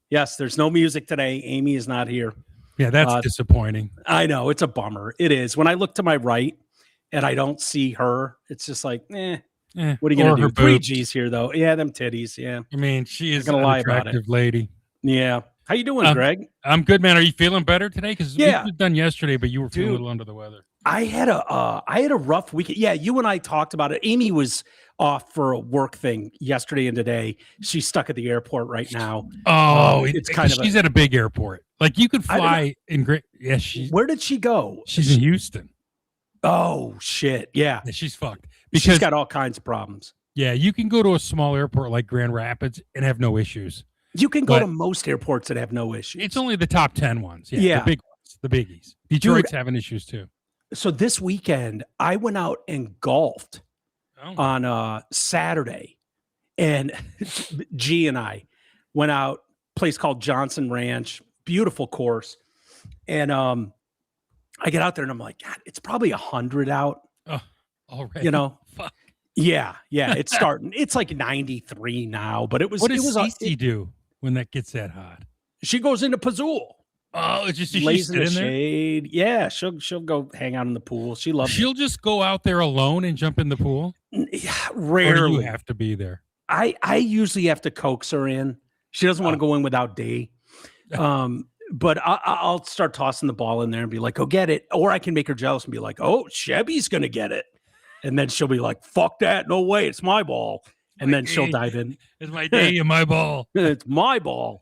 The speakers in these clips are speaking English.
Yes, there's no music today. Amy is not here. Yeah, that's disappointing. I know. It's a bummer. It is. When I look to my right and I don't see her, it's just like, what are you going to do? 3G's here, though. Yeah, them titties. Yeah. I mean, she is an attractive lady. Yeah. How you doing, Greg? I'm good, man. Are you feeling better today? Because we were done yesterday, but you were feeling a little under the weather. I had a rough weekend. Yeah, you and I talked about it. Amy was off for a work thing yesterday and today. She's stuck at the airport right now. Oh, it's kind of she's at a big airport. Like you could fly in great. Yeah, where did she go? She's in Houston. Oh shit! Yeah, she's fucked because she's got all kinds of problems. Yeah, you can go to a small airport like Grand Rapids and have no issues. You can go to most airports that have no issues. It's only the top 10 ones. Yeah. The big ones, the biggies. Detroit's having issues too. So this weekend, I went out and golfed on Saturday, and G and I went out, place called Johnson Ranch, beautiful course, and I get out there and I'm like, God, it's probably 100 out. Oh, already. You know, fuck. Yeah, it's starting. It's like 93 now, but it was. What does Cece do when that gets that hot? She goes into Pazul. Oh, it's just lays in the shade. There? Yeah, she'll go hang out in the pool. She loves. She'll just go out there alone and jump in the pool. Yeah, rarely. Or do you have to be there? I usually have to coax her in. She doesn't want to go in without D. But I'll start tossing the ball in there and be like, "Go get it," or I can make her jealous and be like, "Oh, Chevy's gonna get it," and then she'll be like, "Fuck that, no way, it's my ball," and then she'll dive in. It's my day and my ball. It's my ball.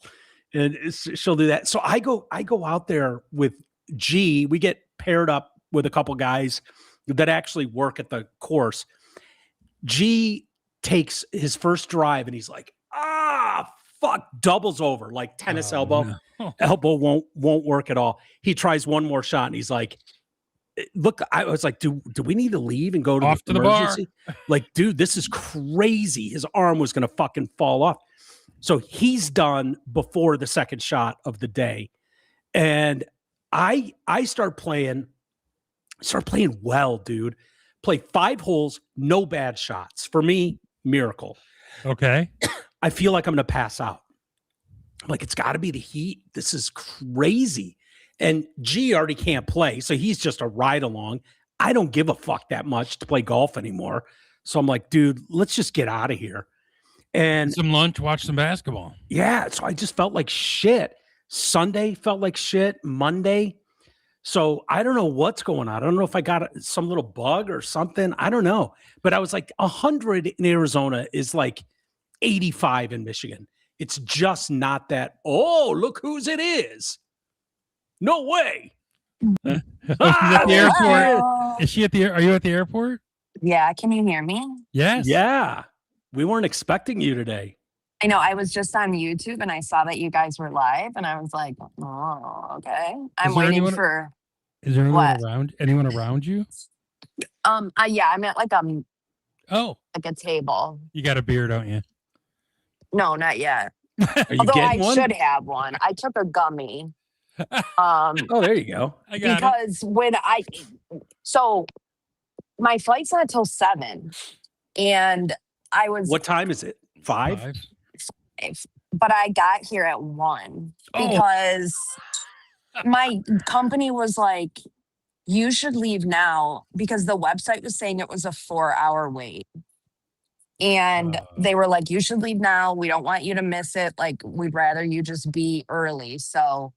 And she'll do that. So I go out there with G. We get paired up with a couple guys that actually work at the course. G takes his first drive and he's like, fuck, doubles over like tennis elbow. No. Elbow won't work at all. He tries one more shot and he's like, look, I was like, do we need to leave and go to the emergency? Like, dude, this is crazy. His arm was going to fucking fall off. So he's done before the second shot of the day. And I start playing well, dude. Play 5 holes, no bad shots. For me, miracle. Okay. I feel like I'm going to pass out. I'm like, it's got to be the heat. This is crazy. And G already can't play, so he's just a ride along. I don't give a fuck that much to play golf anymore. So I'm like, dude, let's just get out of here. And some lunch, watch some basketball. Yeah. So I just felt like shit. Sunday felt like shit. Monday. So I don't know what's going on. I don't know if I got some little bug or something. I don't know. But I was like 100 in Arizona is like 85 in Michigan. It's just not that. Oh, look whose it is. No way. She's at the airport. Is she at the? Are you at the airport? Yeah. Can you hear me? Yes. Yeah. We weren't expecting you today. I know. I was just on YouTube and I saw that you guys were live and I was like, oh, okay. I'm waiting for. Is there anyone around you? Yeah, I'm at like a table. You got a beer, don't you? No, not yet. Although I should have one. I took a gummy. Oh, there you go. Because so my flight's not till 7 and I was. What time is it? 5? But I got here at 1 because my company was like, you should leave now because the website was saying it was a 4-hour wait. And they were like, you should leave now. We don't want you to miss it. Like, we'd rather you just be early. So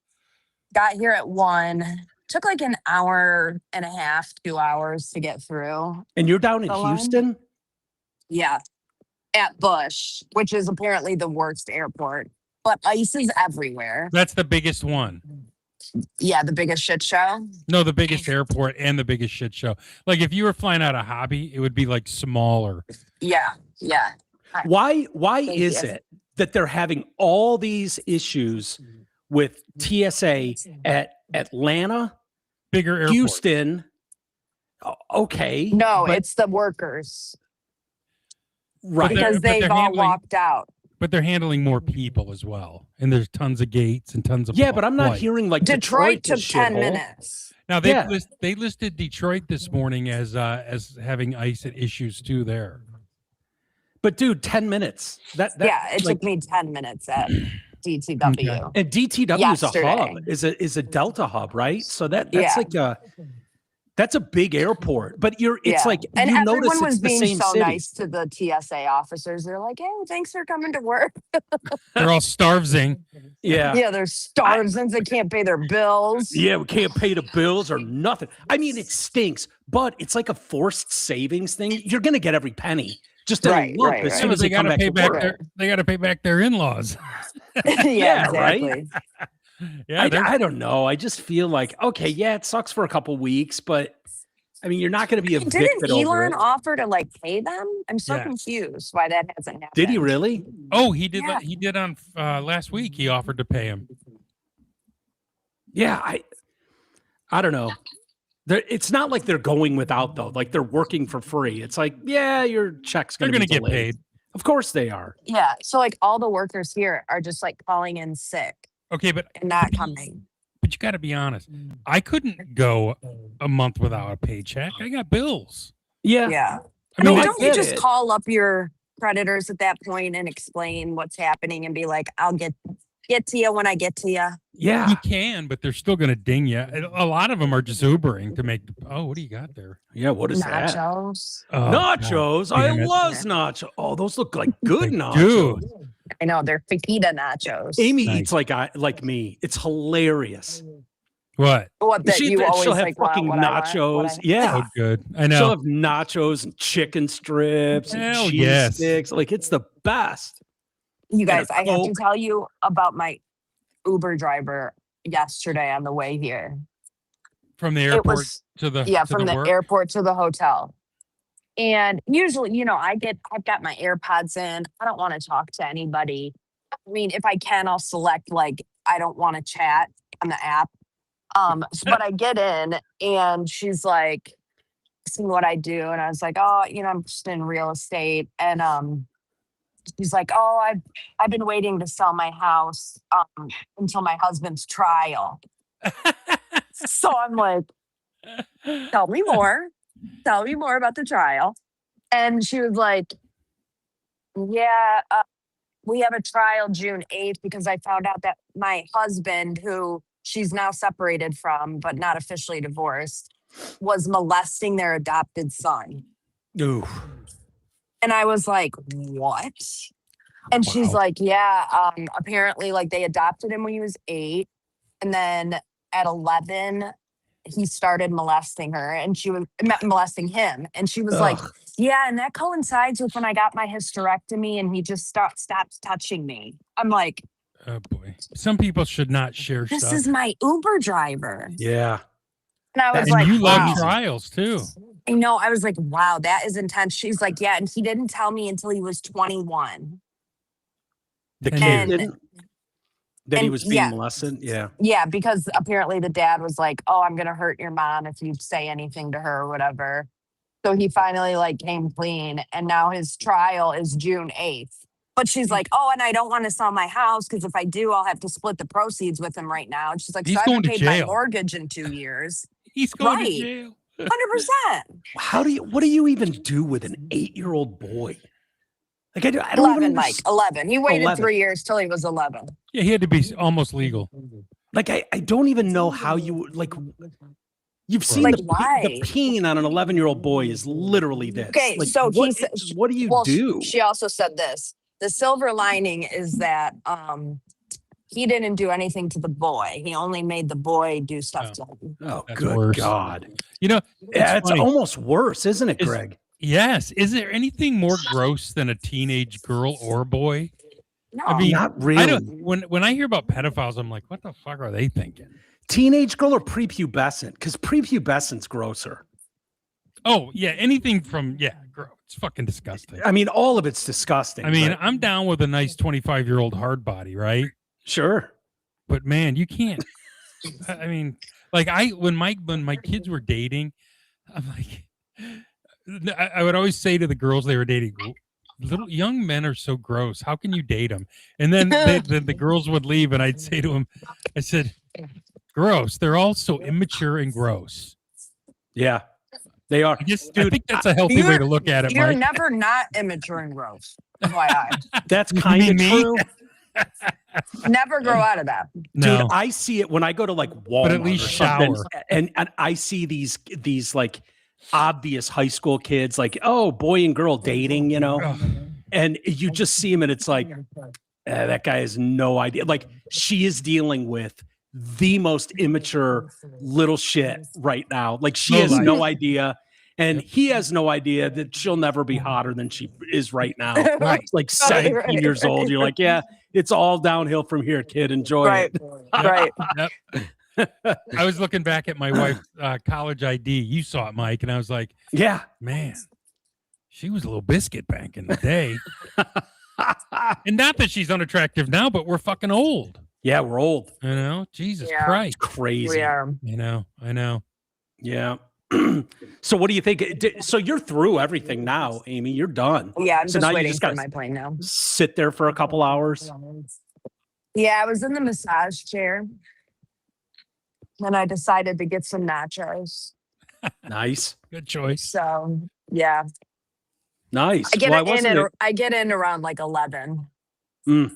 got here at 1. Took like an hour and a half, 2 hours to get through. And you're down in Houston? Yeah. At Bush, which is apparently the worst airport. But ICE is everywhere. That's the biggest one. Yeah, the biggest shit show. No, the biggest airport and the biggest shit show. Like if you were flying out of Hobby, it would be like smaller. Yeah. Why is it that they're having all these issues with TSA at Atlanta, bigger airport, Houston? Okay. No, it's the workers. Right. Because they've all walked out. But they're handling more people as well. And there's tons of gates and tons of but I'm not hearing like Detroit took 10 minutes. Now they listed Detroit this morning as having ICE issues too there. But dude, 10 minutes. That it took me 10 minutes. DTW. And DTW is a Yesterday. hub, is a Delta hub, right? So that's Yeah. like that's a big airport. But it's like and you notice everyone was it's the being same so city. nice to the TSA officers. They're like, "Hey, thanks for coming to work." They're all starving. Yeah. Yeah, they're starved since they can't pay their bills. Yeah, we can't pay the bills or nothing. I mean, it stinks, but it's like a forced savings thing. You're gonna get every penny just in Right, a lump right, as right. soon Yeah, as but they they come gotta back pay to back work. their they gotta pay back their in-laws. Yeah, right? exactly. Yeah, I don't know. I just feel like, okay, yeah, it sucks for a couple weeks, but I mean, you're not going to be evicted Didn't over Elon it. offer to like pay them? I'm so Yes. confused why that hasn't happened. Did he really? Oh, he did. Yeah. He did on last week. He offered to pay him. Yeah, I don't know. It's not like they're going without though. Like they're working for free. It's like, yeah, your check's They're going to going to get delayed. paid. Of course they are. Yeah. So like all the workers here are just like calling in sick Okay, but and not coming. But you got to be honest. I couldn't go a month without a paycheck. I got bills. Yeah. Yeah. I mean, No, I don't you get just it. call up your creditors at that point and explain what's happening and be like, I'll get to you when I get to you. Yeah. you can, but they're still going to ding you. A lot of them are just Ubering to make. Oh, what do you got there? Yeah. What is that? Nachos. Oh, Nachos. God I damn it. love nachos. Oh, those look like good They nachos. do. I know they're fajita nachos. Amy Nice. eats like me. It's hilarious. What? What that you always she'll have like want, fucking what I want, nachos. what I- Yeah. Oh, good. I She'll know. have nachos and chicken strips and Hell cheese yes. sticks. Like it's the best. You And a guys, I have to Coke. tell you about my Uber driver yesterday on the way here. From the It airport was to the from the work? airport to the hotel. And usually, I've got my AirPods in. I don't want to talk to anybody. I mean, if I can, I'll select like I don't want to chat on the app. But I get in and she's like, asking what I do, and I was like, oh, I'm just in real estate. And she's like, oh, I've been waiting to sell my house until my husband's trial. So I'm like, tell me more. Tell me more about the trial. And she was like, yeah, we have a trial June 8th because I found out that my husband, who she's now separated from, but not officially divorced, was molesting their adopted son. Ooh. And I was like, what? And she's Wow. like, yeah, apparently like they adopted him when he was 8. And then at 11, he started molesting her and she was molesting him. And she was like, Ugh. yeah, and that coincides with when I got my hysterectomy and he just stopped touching me. I'm like, Oh boy. Some people should not share this stuff. is my Uber driver. Yeah. And I was And like, you wow. love trials too. I know. I was like, wow, that is intense. She's like, yeah, and he didn't tell me until he was 21. The And- kid And- didn't? That he and was being yeah. molested? Yeah. Yeah, because apparently the dad was like, oh, I'm going to hurt your mom if you say anything to her or whatever. So he finally like came clean and now his trial is June 8th. But she's like, oh, and I don't want to sell my house because if I do, I'll have to split the proceeds with him right now. And she's like, He's so I going haven't to paid my jail. mortgage in 2 years. He's going Right. to jail. 100%. What do you even do with an 8-year-old boy? Like I don't 11, even Mike, 11. He waited 11. 3 years till he was 11. Yeah, he had to be almost legal. Like I don't even know how you like. You've seen Like, the why? peen on an 11-year-old boy is literally this. Okay, Like, so what, he said- what do you Well, do? she also said this. The silver lining is that he didn't do anything to the boy. He only made the boy do stuff to him. Oh, That's good worse. God! You know, Yeah, it's funny. almost worse, isn't it, Is- Greg? Yes. Is there anything more gross than a teenage girl or boy? No, I mean, Not I really. don't. When I hear about pedophiles, I'm like, what the fuck are they thinking? Teenage girl or prepubescent? Because prepubescent's grosser. Oh yeah, anything from gross. It's fucking disgusting. I mean, all of it's disgusting. I mean, but- I'm down with a nice 25-year-old hard body, right? sure. But man, you can't. I mean, like when my kids were dating, I'm like, I would always say to the girls they were dating, little young men are so gross. How can you date them? And then the girls would leave, and I'd say to them, I said, gross. They're all so immature and gross. Yeah, they are. I guess Dude, I think that's a healthy way to look at it, you're Mike. never not immature and gross. FYI. That's You kind of mean me? true. Never grow out of that. No, Dude, I see it when I go to like Walmart, but at least or something, shower. and I see these like obvious high school kids, like, oh, boy and girl dating, Ugh. and you just see him, and it's like, that guy has no idea. Like, she is dealing with the most immature little shit right now. Like, she Low has life. no idea. And he has no idea that she'll never be hotter than she is right now. Right. It's like 17 right, years old. right. You're like, yeah, it's all downhill from here, kid. Enjoy Right. it. Right. Yep. I was looking back at my wife's college ID. You saw it, Mike, and I was like, Yeah. man, she was a little biscuit back in the day. And not that she's unattractive now, but we're fucking old. Yeah, we're old. You know, Jesus Yeah. Christ. It's crazy. We are. I know. Yeah. So what do you think? So you're through everything now, Amy. You're done. Yeah, I'm So now just you waiting just for gotta my plane now. sit there for a couple hours. Yeah, I was in the massage chair. And I decided to get some nachos. Nice. Good choice. So yeah. Nice. I get Well, I get in around like 11. Mm.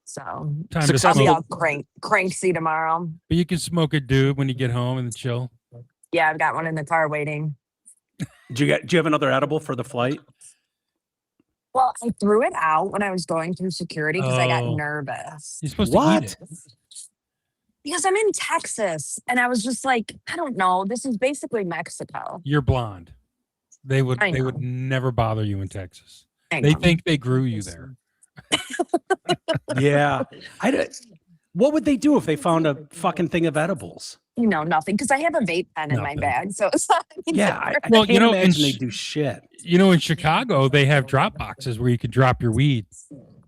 So Time to Successful. I'll be smoke. all cranksy tomorrow. But you can smoke a doob when you get home and then chill. Yeah, I've got one in the car waiting. Do you have another edible for the flight? Well, I threw it out when I was going through security because I got Oh. nervous. You're supposed What? to eat it. Because I'm in Texas and I was just like, I don't know. This is basically Mexico. You're blonde. They would I know. never bother you in Texas. I They know. think they grew you there. Yeah. What would they do if they found a fucking thing of edibles? You know, nothing. Because I have a vape pen in my Nothing. bag. So it's not any Yeah. I different. Well, can't you know, imagine they do shit. You know, in Chicago, they have drop boxes where you can drop your weed.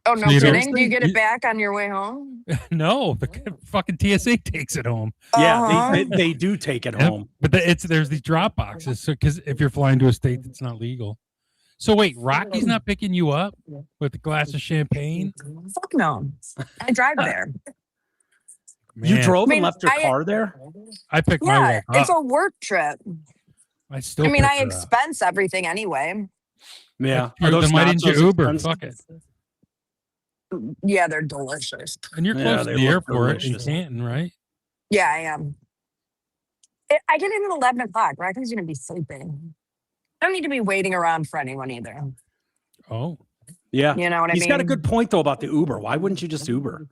Oh, no You know- kidding? Do you get You- it back on your way home? No, the fucking TSA takes it home. Yeah, Uh-huh. they do take it Yep. home. But there's these drop boxes. So because if you're flying to a state that's not legal. So wait, Rocky's not picking you up with a glass of champagne? Fuck no. I drive there. You Man, drove I mean, and left your I- car there? I picked my Yeah, wife it's up. a work trip. I still I mean, picked I her up. expense everything anyway. Yeah. Then why didn't you Uber? Fuck it. Yeah, they're delicious. And you're Yeah, close to they the look airport in delicious. Canton, right? Yeah, I am. I get in at 11 o'clock. Rocky's going to be sleeping. I don't need to be waiting around for anyone either. Oh, Yeah. You know what I He's mean? got a good point though about the Uber. Why wouldn't you just Uber?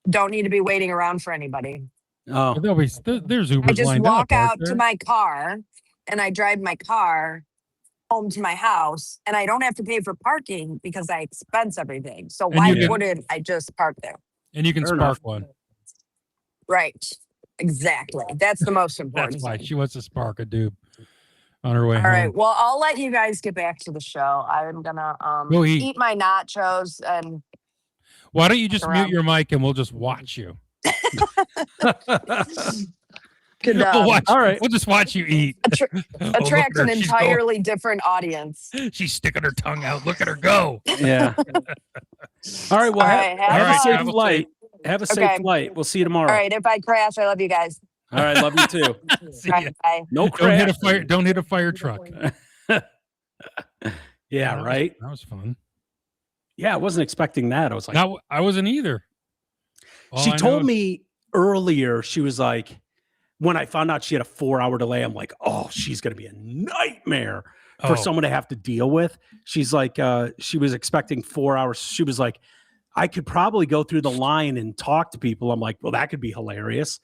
Don't need to be waiting around for anybody. Oh, there'll be there's Ubers I just lined walk up, aren't out to there? my car and I drive my car home to my house and I don't have to pay for parking because I expense everything. So And why you can- wouldn't I just park there? And you can Fair spark enough. one. Right. Exactly. That's the most important That's why thing. she wants to spark a dude on her way All home. right. Well, I'll let you guys get back to the show. I'm gonna Go eat. eat my nachos and Why don't you just mute around. your mic and we'll just watch you? could We'll watch, All right. We'll just watch you eat. attr- Oh, look attract at an her. She's going- entirely different audience. She's sticking her tongue out. Look at her go. yeah. All right. Well, All right, have have a fun. safe Have a flight. Have a safe Okay. flight. We'll see you tomorrow. All right. If I crash, I love you guys. All right. Love you too. See All ya. right, bye. No Don't hit crash. a fire. Don't hit a fire truck. Yeah. That was- Right. That was fun. Yeah. I wasn't expecting that. I was like, Now I wasn't either. All she I know told is- me earlier, she was like, when I found out she had a 4-hour delay, I'm like, oh, she's going to be a nightmare for Oh, someone to have to deal with. She's like, she was expecting 4 hours. She was like, I could probably go through the line and talk to people. I'm like, well, that could be hilarious.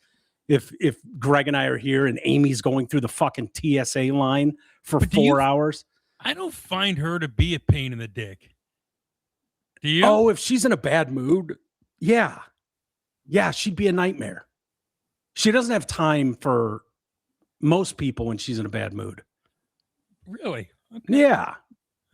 If Greg and I are here and Amy's going through the fucking TSA line for But do you- 4 hours. I don't find her to be a pain in the dick. Do you? Oh, if she's in a bad mood, yeah. Yeah, she'd be a nightmare. She doesn't have time for most people when she's in a bad mood. Really? Yeah.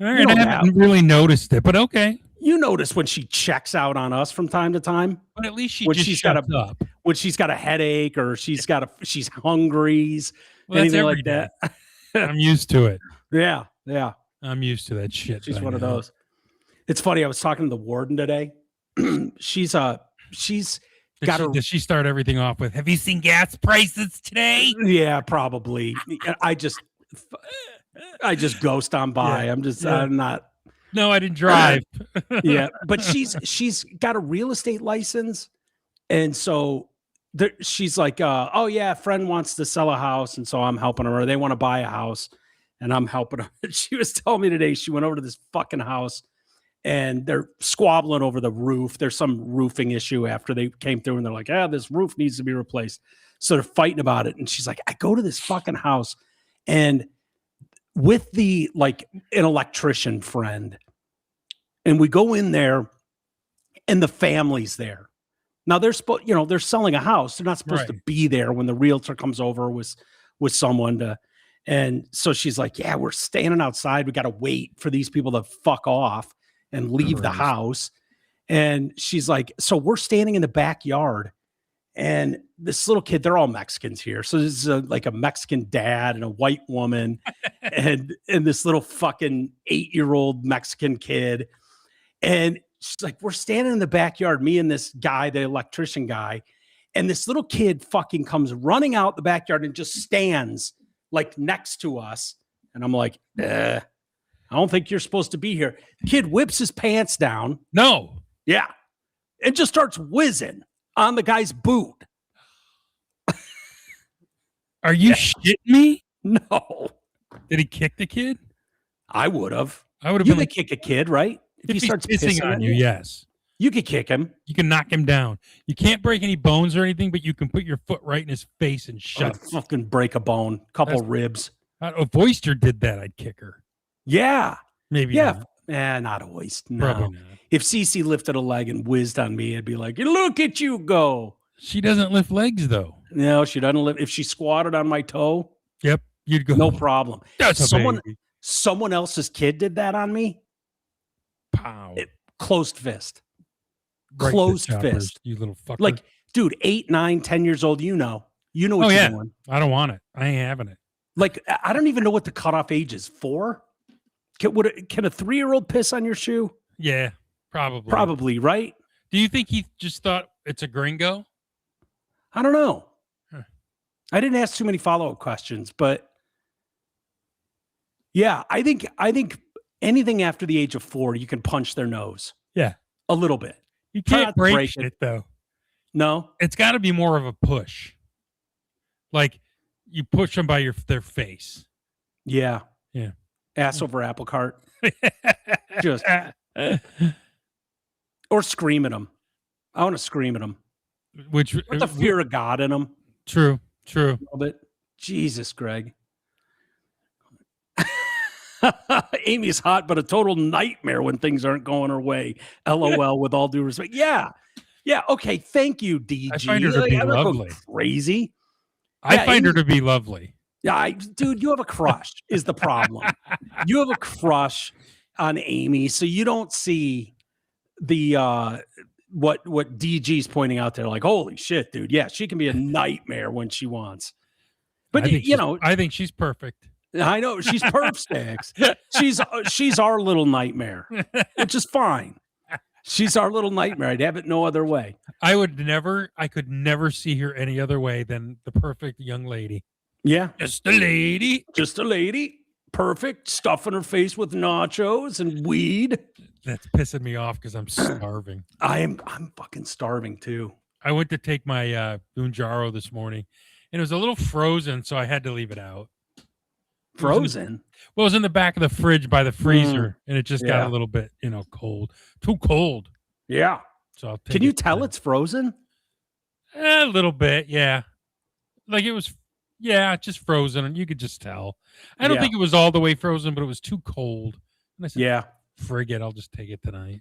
All right. know I haven't really noticed it, but okay. You notice when she checks out on us from time to time, But at least she When just she's got shuts up. when she's got a headache or she's hungry, Well, that's anything every like day. that. I'm used to it. Yeah. Yeah. I'm used to that shit. She's by one of now. those. It's funny. I was talking to the warden today. she's got her. Does she start everything off with, have you seen gas prices today? Yeah, probably. I just ghost on by. Yeah, I'm just, yeah. I'm not, No, I didn't drive. Yeah, but she's got a real estate license, and so she's like, oh yeah, a friend wants to sell a house, and so I'm helping her. Or they want to buy a house, and I'm helping her. She was telling me today she went over to this fucking house, and they're squabbling over the roof. There's some roofing issue after they came through, and they're like, this roof needs to be replaced. So they're fighting about it, and she's like, I go to this fucking house, and with an electrician friend. And we go in there and the family's there. Now they're they're selling a house. They're not supposed to be there when the realtor comes over with someone to, and so she's like, yeah, we're standing outside. We got to wait for these people to fuck off and leave the house. And she's like, so we're standing in the backyard and this little kid, they're all Mexicans here. So this is like a Mexican dad and a white woman and this little fucking 8-year-old Mexican kid. And she's like, we're standing in the backyard, me and this guy, the electrician guy, and this little kid fucking comes running out the backyard and just stands like next to us. And I'm like, I don't think you're supposed to be here. Kid whips his pants down. No. Yeah. And just starts whizzing on the guy's boot. Are you shitting me? No. Did he kick the kid? I would have. I would have You been could kick a kid, right? if he starts pissing on you, yes. You could kick him. You can knock him down. You can't break any bones or anything, but you can put your foot right in his face and shut. Fucking break a bone, couple ribs. If Oyster did that, I'd kick her. Yeah. Maybe. Yeah. Not always. No. Probably not. If Cece lifted a leg and whizzed on me, I'd be like, look at you go. She doesn't lift legs, though. No, she doesn't lift. If she squatted on my toe, yep, you'd go. No problem. That's someone else's kid did that on me. Pow. Closed fist. Right, closed fist. You little fucker. Like, dude, 8, 9, 10 years old, you know what you're doing. I don't want it. I ain't having it. Like, I don't even know what the cutoff age is. 4? Can a 3-year-old piss on your shoe? Yeah, probably. Probably, right? Do you think he just thought it's a gringo? I don't know. Huh. I didn't ask too many follow-up questions, but yeah, I think anything after the age of 4, you can punch their nose. Yeah. A little bit. You can't break it, though. No? It's got to be more of a push. Like, you push them by their face. Yeah. Yeah. Ass over apple cart. Just. Or scream at them. I want to scream at them. With the fear of God in them. True. A little bit. Jesus, Greg. Amy's hot, but a total nightmare when things aren't going her way. LOL, with all due respect. Yeah. Okay. Thank you, DG. I find her to be lovely. Crazy. I find her to be lovely. Yeah, dude, you have a crush is the problem. You have a crush on Amy, so you don't see the what DG's pointing out there. Like, holy shit, dude. Yeah, she can be a nightmare when she wants. But I think she's perfect. I know she's perp stacks. She's our little nightmare, which is fine. She's our little nightmare. I'd have it no other way. I could never see her any other way than the perfect young lady. Yeah. Just a lady. Perfect. Stuffing her face with nachos and weed. That's pissing me off because I'm starving. I'm fucking starving too. I went to take my Bunjaro this morning and it was a little frozen, so I had to leave it out. Frozen? It was in the back of the fridge by the freezer, and it just got a little bit, cold. Too cold. Yeah. So can you tell it's frozen? A little bit, yeah. Like it was, just frozen, and you could just tell. I don't think it was all the way frozen, but it was too cold. And I said, frig it, I'll just take it tonight.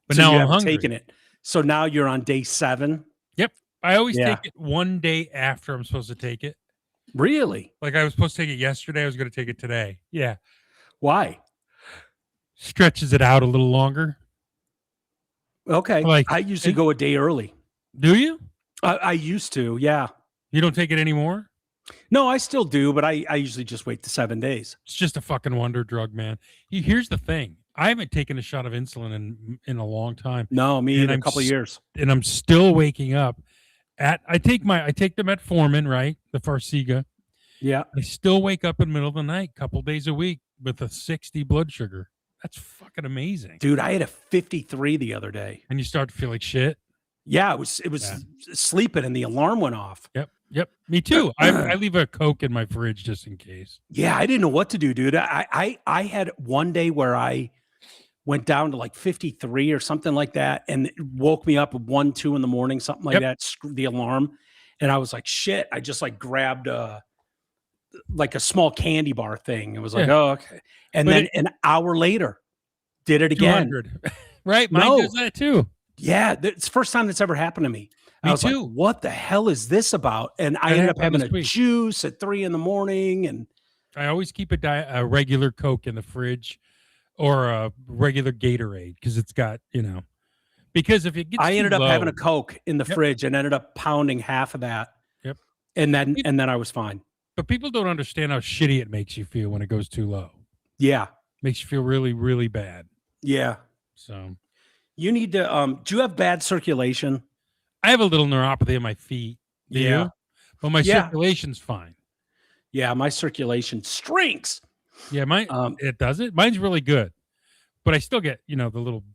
But so now you I'm hungry. Taken it. So now you're on day 7? Yep. I always take it one day after I'm supposed to take it. Really? Like I was supposed to take it yesterday. I was going to take it today. Yeah. Why? Stretches it out a little longer. Okay. Like, I usually go a day early. Do you? I used to, yeah. You don't take it anymore? No, I still do, but I usually just wait the 7 days. It's just a fucking wonder drug, man. Here's the thing. I haven't taken a shot of insulin in a long time. No, me in a couple of years. And I'm still waking up. I take the metformin, right? The Farxiga. Yeah. I still wake up in the middle of the night, couple days a week with a 60 blood sugar. That's fucking amazing. Dude, I had a 53 the other day. And you start to feel like shit. Yeah, it was sleeping and the alarm went off. Yep. Me too. I leave a Coke in my fridge just in case. Yeah, I didn't know what to do, dude. I had one day where I went down to like 53 or something like that, and it woke me up at 1, 2 in the morning, something like that. The alarm, and I was like, shit. I just like grabbed like a small candy bar thing. It was like, oh, okay. And then an hour later, did it again. Right? Mine does that too. Yeah, it's the first time that's ever happened to me. I was too. like, what the hell is this about? And I ended up having a juice at 3 in the morning. And I always keep a regular Coke in the fridge or a regular Gatorade because it's got, because if it gets I ended up low, having a Coke in the fridge and ended up pounding half of that. Yep. And then I was fine. But people don't understand how shitty it makes you feel when it goes too low. Yeah. Makes you feel really, really bad. Yeah. So you need to, do you have bad circulation? I have a little neuropathy in my feet. Do you? But my circulation's fine. Yeah, my circulation shrinks. Yeah, it does it. Mine's really good. But I still get, the little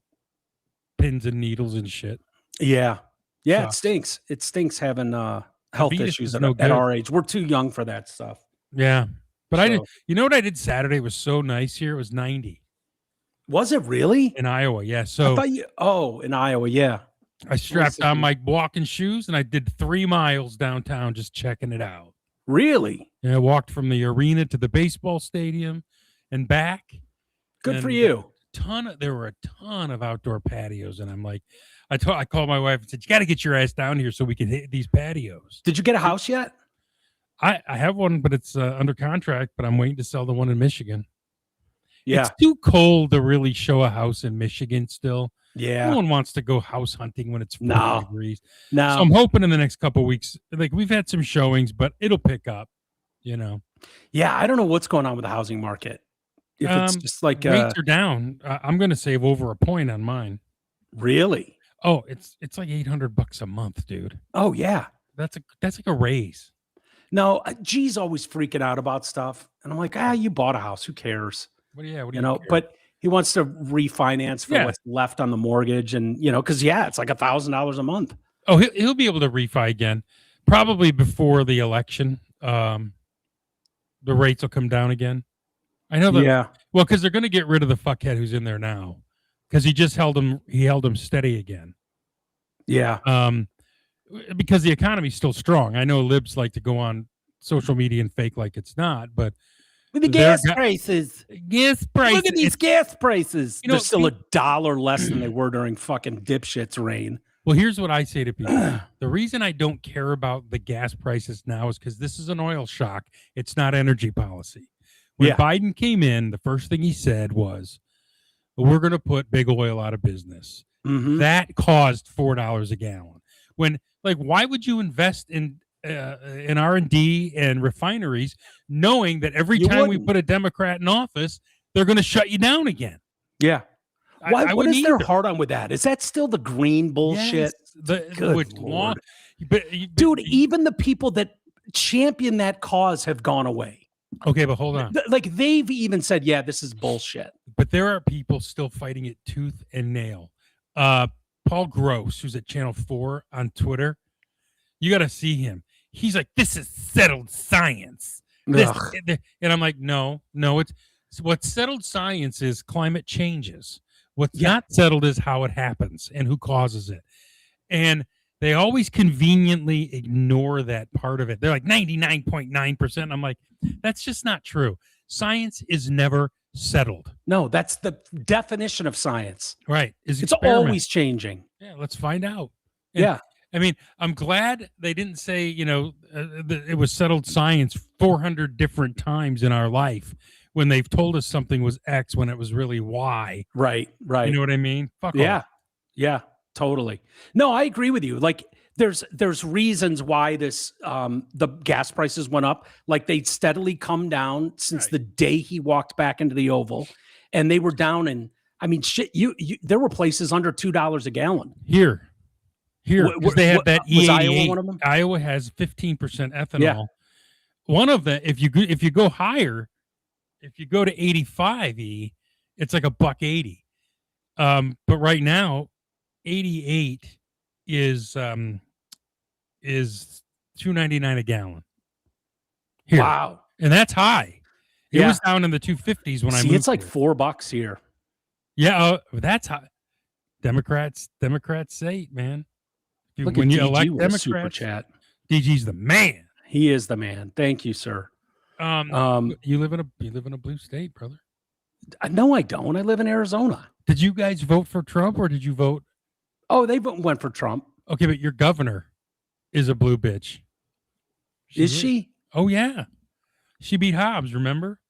pins and needles and shit. Yeah. Yeah, it stinks. It stinks having health issues at our age. We're too young for that stuff. Yeah. But I did, what I did Saturday was so nice here. It was 90. Was it really? In Iowa, yeah. So I thought in Iowa, yeah. I strapped on my walking shoes and I did 3 miles downtown just checking it out. Really? Yeah, I walked from the arena to the baseball stadium and back. Good for you. There were a ton of outdoor patios, and I'm like, I called my wife and said, you got to get your ass down here so we can hit these patios. Did you get a house yet? I have one, but it's under contract, but I'm waiting to sell the one in Michigan. Yeah. It's too cold to really show a house in Michigan still. Yeah. No one wants to go house hunting when it's 40 degrees. No. So I'm hoping in the next couple of weeks, like we've had some showings, but it'll pick up, Yeah, I don't know what's going on with the housing market. If it's just like rates are down. I'm going to save over a point on mine. Really? Oh, it's like $800 a month, dude. Oh yeah. That's like a raise. No, G's always freaking out about stuff. And I'm like, you bought a house. Who cares? What do you care? But he wants to refinance for what's left on the mortgage. And, because, it's like $1,000 a month. Oh, he'll be able to refi again. Probably before the election. The rates will come down again. I know that. Yeah. Well, because they're going to get rid of the fuckhead who's in there now. Because he just held him steady again. Yeah. Because the economy's still strong. I know libs like to go on social media and fake like it's not, but with the gas prices. Look at these gas prices. They're still $1 less than they were during fucking dipshits' reign. Well, here's what I say to people. The reason I don't care about the gas prices now is because this is an oil shock. It's not energy policy. When Biden came in, the first thing he said was, we're going to put big oil out of business. Mm-hmm. That caused $4 a gallon. Why would you invest in R&D and refineries knowing that every time we put a Democrat in office, they're going to shut you down again? Yeah. What is their heart on with that? Is that still the green bullshit? Yes, dude, even the people that champion that cause have gone away. Okay, but hold on. They've even said, this is bullshit. But there are people still fighting it tooth and nail. Paul Gross, who's at Channel 4 on Twitter, you got to see him. He's like, this is settled science. And I'm like, no, it's what's settled science is climate changes. What's not settled is how it happens and who causes it. And they always conveniently ignore that part of it. They're like 99.9%. I'm like, that's just not true. Science is never settled. No, that's the definition of science. Right. It's always changing. Yeah, let's find out. And, I mean, I'm glad they didn't say, it was settled science 400 different times in our life when they've told us something was X when it was really Y. Right. You know what I mean? Fuck off. Yeah, totally. No, I agree with you. Like there's reasons why this the gas prices went up. Like they'd steadily come down since the day he walked back into the Oval, and they were down in. I mean, shit. You there were places under $2 a gallon. Here, because they have that E88. Iowa one of them? Iowa has 15% ethanol. Yeah. One of the if you go higher, if you go to 85E, it's like $1.80. But right now, 88 is $2.99 a gallon here, Wow. and that's high. It Yeah. was down in the 250s when I See, moved. it's like here. $4 here. Yeah, that's high. Democrats say, man. Look When at you DG elect with a super Democrats, chat. DG's the man. He is the man. Thank you, sir. You live in a blue state, brother. No, I don't. I live in Arizona. Did you guys vote for Trump or did you vote? Oh, they went for Trump. Okay, but your governor is a blue bitch. Is she? Oh yeah, she beat Hobbs. Remember?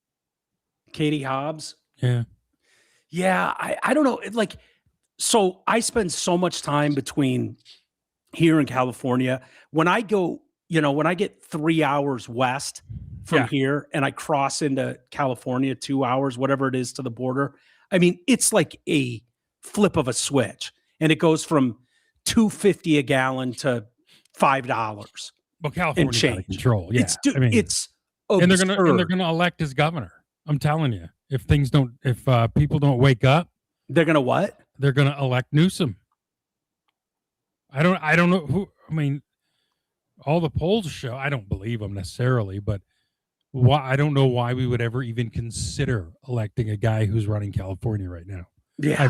Katie Hobbs? Yeah. Yeah, I don't know. Like, so I spend so much time between here in California. When I go, when I get 3 hours west from here and I cross into California, 2 hours, whatever it is to the border, I mean, it's like a flip of a switch. And it goes from $2.50 a gallon to $5. Well, California's out of change. control. Yeah, It's absurd. and they're gonna elect his governor. I'm telling you, if people don't wake up, they're gonna what? They're gonna elect Newsom. I don't know who. I mean, all the polls show. I don't believe them necessarily, but I don't know why we would ever even consider electing a guy who's running California right now. Yeah,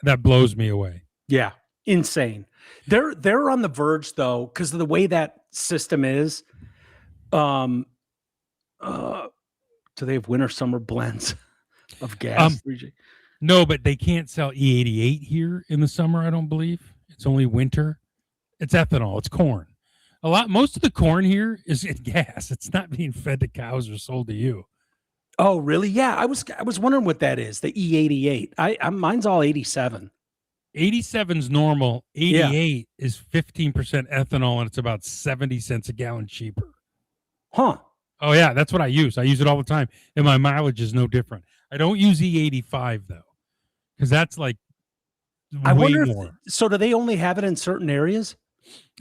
that blows me away. Yeah, insane. They're on the verge though, because of the way that system is. Do they have winter summer blends of gas? No, but they can't sell E88 here in the summer. I don't believe it's only winter. It's ethanol. It's corn. Most of the corn here is in gas. It's not being fed to cows or sold to you. Oh, really? Yeah, I was wondering what that is. The E88. Mine's all 87. 87's normal. 88 is 15% ethanol, and it's about 70 cents a gallon cheaper. Huh. Oh yeah, that's what I use. I use it all the time, and my mileage is no different. I don't use E85 though, because that's like way more. So do they only have it in certain areas?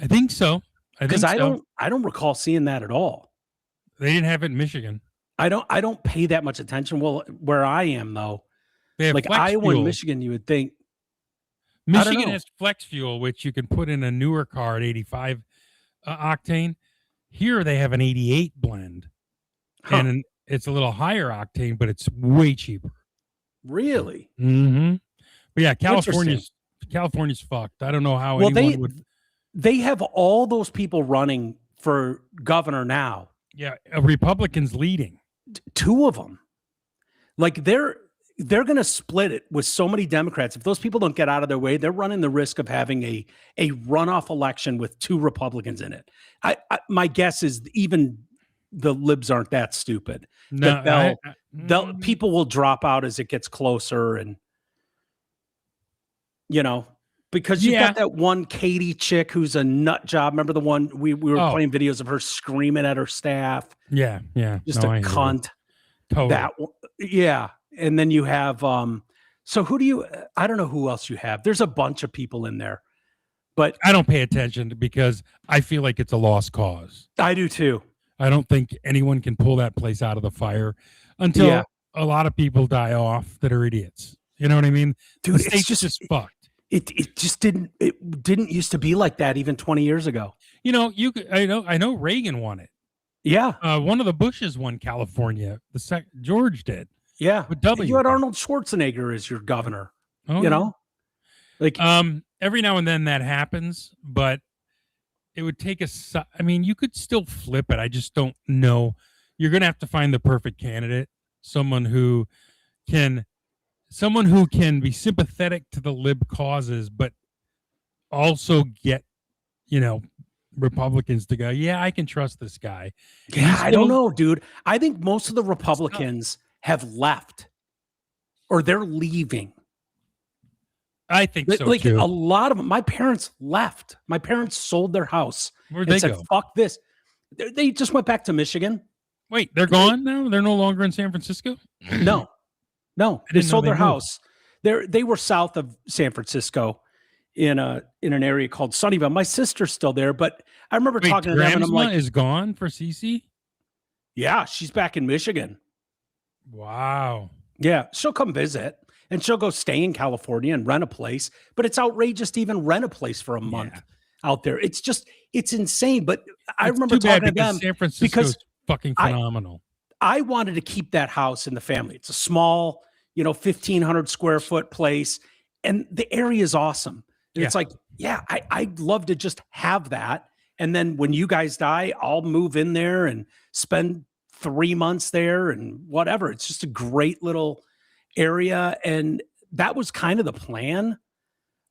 I think so. Because I don't recall seeing that at all. They didn't have it in Michigan. I don't pay that much attention. Well, where I am though, they have like Iowa and Michigan, you would think. Michigan has flex fuel, which you can put in a newer car at 85 octane. Here they have an 88 blend, and it's a little higher octane, but it's way cheaper. Really? Mm-hmm. But yeah, California's fucked. I don't know how. Well, they have all those people running for governor now. Yeah, Republicans leading. 2 of them. Like they're going to split it with so many Democrats. If those people don't get out of their way, they're running the risk of having a runoff election with 2 Republicans in it. My guess is even the libs aren't that stupid. No, people will drop out as it gets closer, and because you've got that one Katie chick who's a nut job. Remember the one we were playing videos of her screaming at her staff? Yeah. Just a cunt. Totally. Yeah. And then you have so I don't know who else you have. There's a bunch of people in there, but I don't pay attention because I feel like it's a lost cause. I do too. I don't think anyone can pull that place out of the fire until a lot of people die off that are idiots. You know what I mean? Dude, the state's just fucked. It just didn't used to be like that even 20 years ago. I know Reagan won it. Yeah. One of the Bushes won California. George did. Yeah. But you had Arnold Schwarzenegger as your governor. Like every now and then that happens, but it would take you could still flip it. I just don't know. You're going to have to find the perfect candidate, someone who can be sympathetic to the lib causes, but also get, Republicans to go, yeah, I can trust this guy. Yeah, I don't know, dude. I think most of the Republicans have left or they're leaving. I think so like too. A lot of them. My parents left. My parents sold their house. Where'd they said, go? Fuck this. They just went back to Michigan. Wait, they're gone now? They're no longer in San Francisco? No. They sold their house. They were south of San Francisco in an area called Sunnyvale. My sister's still there, but I remember talking to them and I'm like, is gone for CC? Yeah, she's back in Michigan. Wow. Yeah, she'll come visit and she'll go stay in California and rent a place, but it's outrageous to even rent a place for a month out there. It's insane. But I It's remember too bad talking to because them San Francisco's fucking phenomenal. I wanted to keep that house in the family. It's a small, 1,500 square foot place, and the area is awesome. And it's like, I'd love to just have that. And then when you guys die, I'll move in there and spend 3 months there and whatever. It's just a great little area. And that was kind of the plan.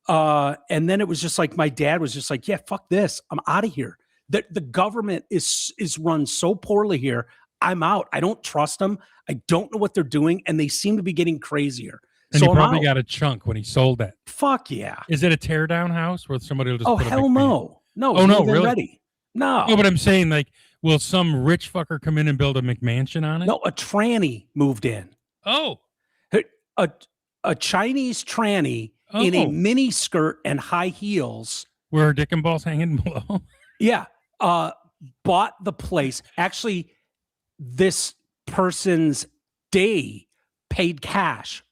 And then it was just like, my dad was just like, yeah, fuck this. I'm out of here. The government is run so poorly here. I'm out. I don't trust them. I don't know what they're doing. And they seem to be getting crazier. And so he I'm probably out. got a chunk when he sold it. Fuck yeah. Is it a tear down house where somebody will just put a hell big no. No. Oh, no, move-in really? ready. No. No, but I'm saying, like, will some rich fucker come in and build a McMansion on it? No, a tranny moved in. Oh. A Chinese tranny in a mini skirt and high heels. Where her dick and balls hanging below? Yeah. Bought the place. Actually, this person's day paid cash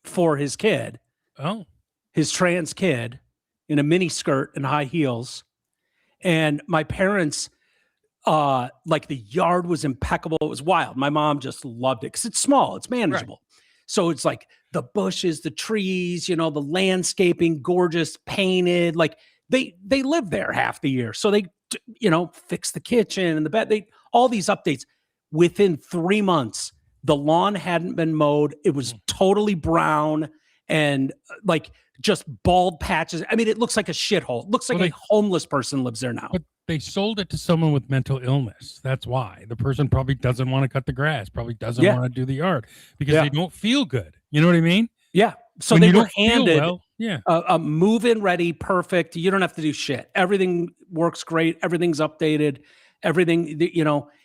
for his kid. His trans kid in a mini skirt and high heels. And my parents, like, the yard was impeccable. It was wild. My mom just loved it because it's small, it's manageable. Right. So it's like the bushes, the trees, the landscaping, gorgeous, painted. Like they live there half the year. So they, fix the kitchen and the bed. All these updates. Within 3 months, the lawn hadn't been mowed. It was totally brown and like just bald patches. I mean, it looks like a shithole. It looks like a homeless person lives there now. But they sold it to someone with mental illness. That's why. The person probably doesn't want to cut the grass, probably doesn't want to do the yard because they don't feel good. You know what I mean? Yeah. So when they were handed a move-in ready, perfect. You don't have to do shit. Everything works great. Everything's updated. Everything,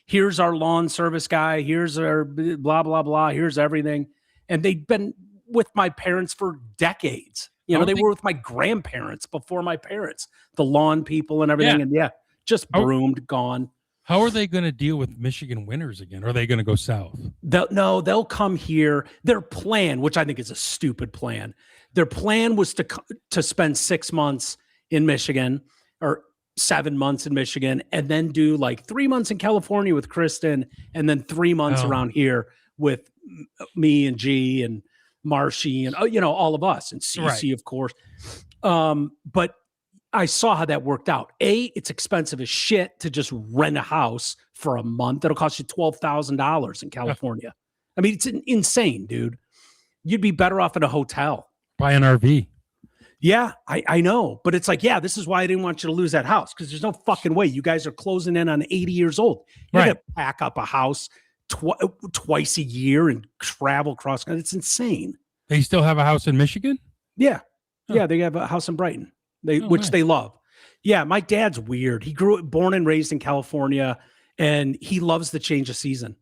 here's our lawn service guy. Here's our blah, blah, blah. Here's everything. And they'd been with my parents for decades. They were with my grandparents before my parents, the lawn people and everything. And just broomed, gone. How are they going to deal with Michigan winters again? Are they going to go south? They'll come here. Their plan, which I think is a stupid plan. Their plan was to spend 6 months in Michigan or 7 months in Michigan and then do like 3 months in California with Kristen and then 3 months around here with me and G and Marshy and all of us and CC, of course. But I saw how that worked out. It's expensive as shit to just rent a house for a month. It'll cost you $12,000 in California. I mean, it's insane, dude. You'd be better off in a hotel. Buy an RV. Yeah, I know. But it's like, this is why I didn't want you to lose that house because there's no fucking way. You guys are closing in on 80 years old. You're going to pack up a house twice a year and travel across. It's insane. They still have a house in Michigan? Yeah. Oh. Yeah, they have a house in Brighton, which they love. Yeah, my dad's weird. He born and raised in California, and he loves the change of season.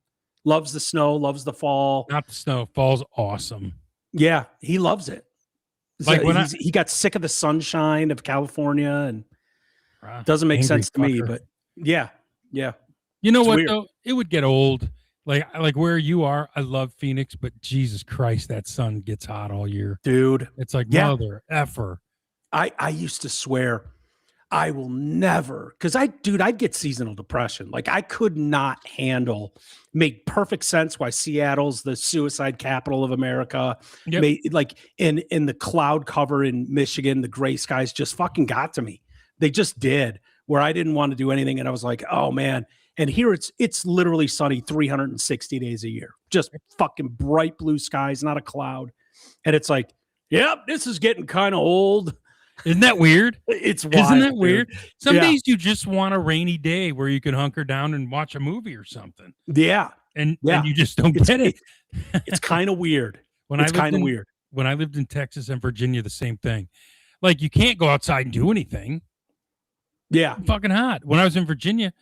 Loves the snow, loves the fall. Not the snow. Fall's awesome. Yeah, he loves it. Like he got sick of the sunshine of California, and doesn't make sense to me. But yeah. You know what, though? It would get old. Like where you are, I love Phoenix, but Jesus Christ, that sun gets hot all year. Dude. It's like mother effer. I used to swear I will never, because I'd get seasonal depression. Like I could not make perfect sense why Seattle's the suicide capital of America. Yep. Like in the cloud cover in Michigan, the gray skies just fucking got to me. They just did, where I didn't want to do anything. And I was like, oh man. And here it's literally sunny 360 days a year. Just fucking bright blue skies, not a cloud. And it's like, yep, this is getting kind of old. Isn't that weird? It's wild. Isn't that weird? Some days you just want a rainy day where you can hunker down and watch a movie or something. Yeah. And you just don't get it. It's kind of weird. It's kind of weird. When I lived in Texas and Virginia, the same thing. Like you can't go outside and do anything. Yeah. It's fucking hot. When I was in Virginia,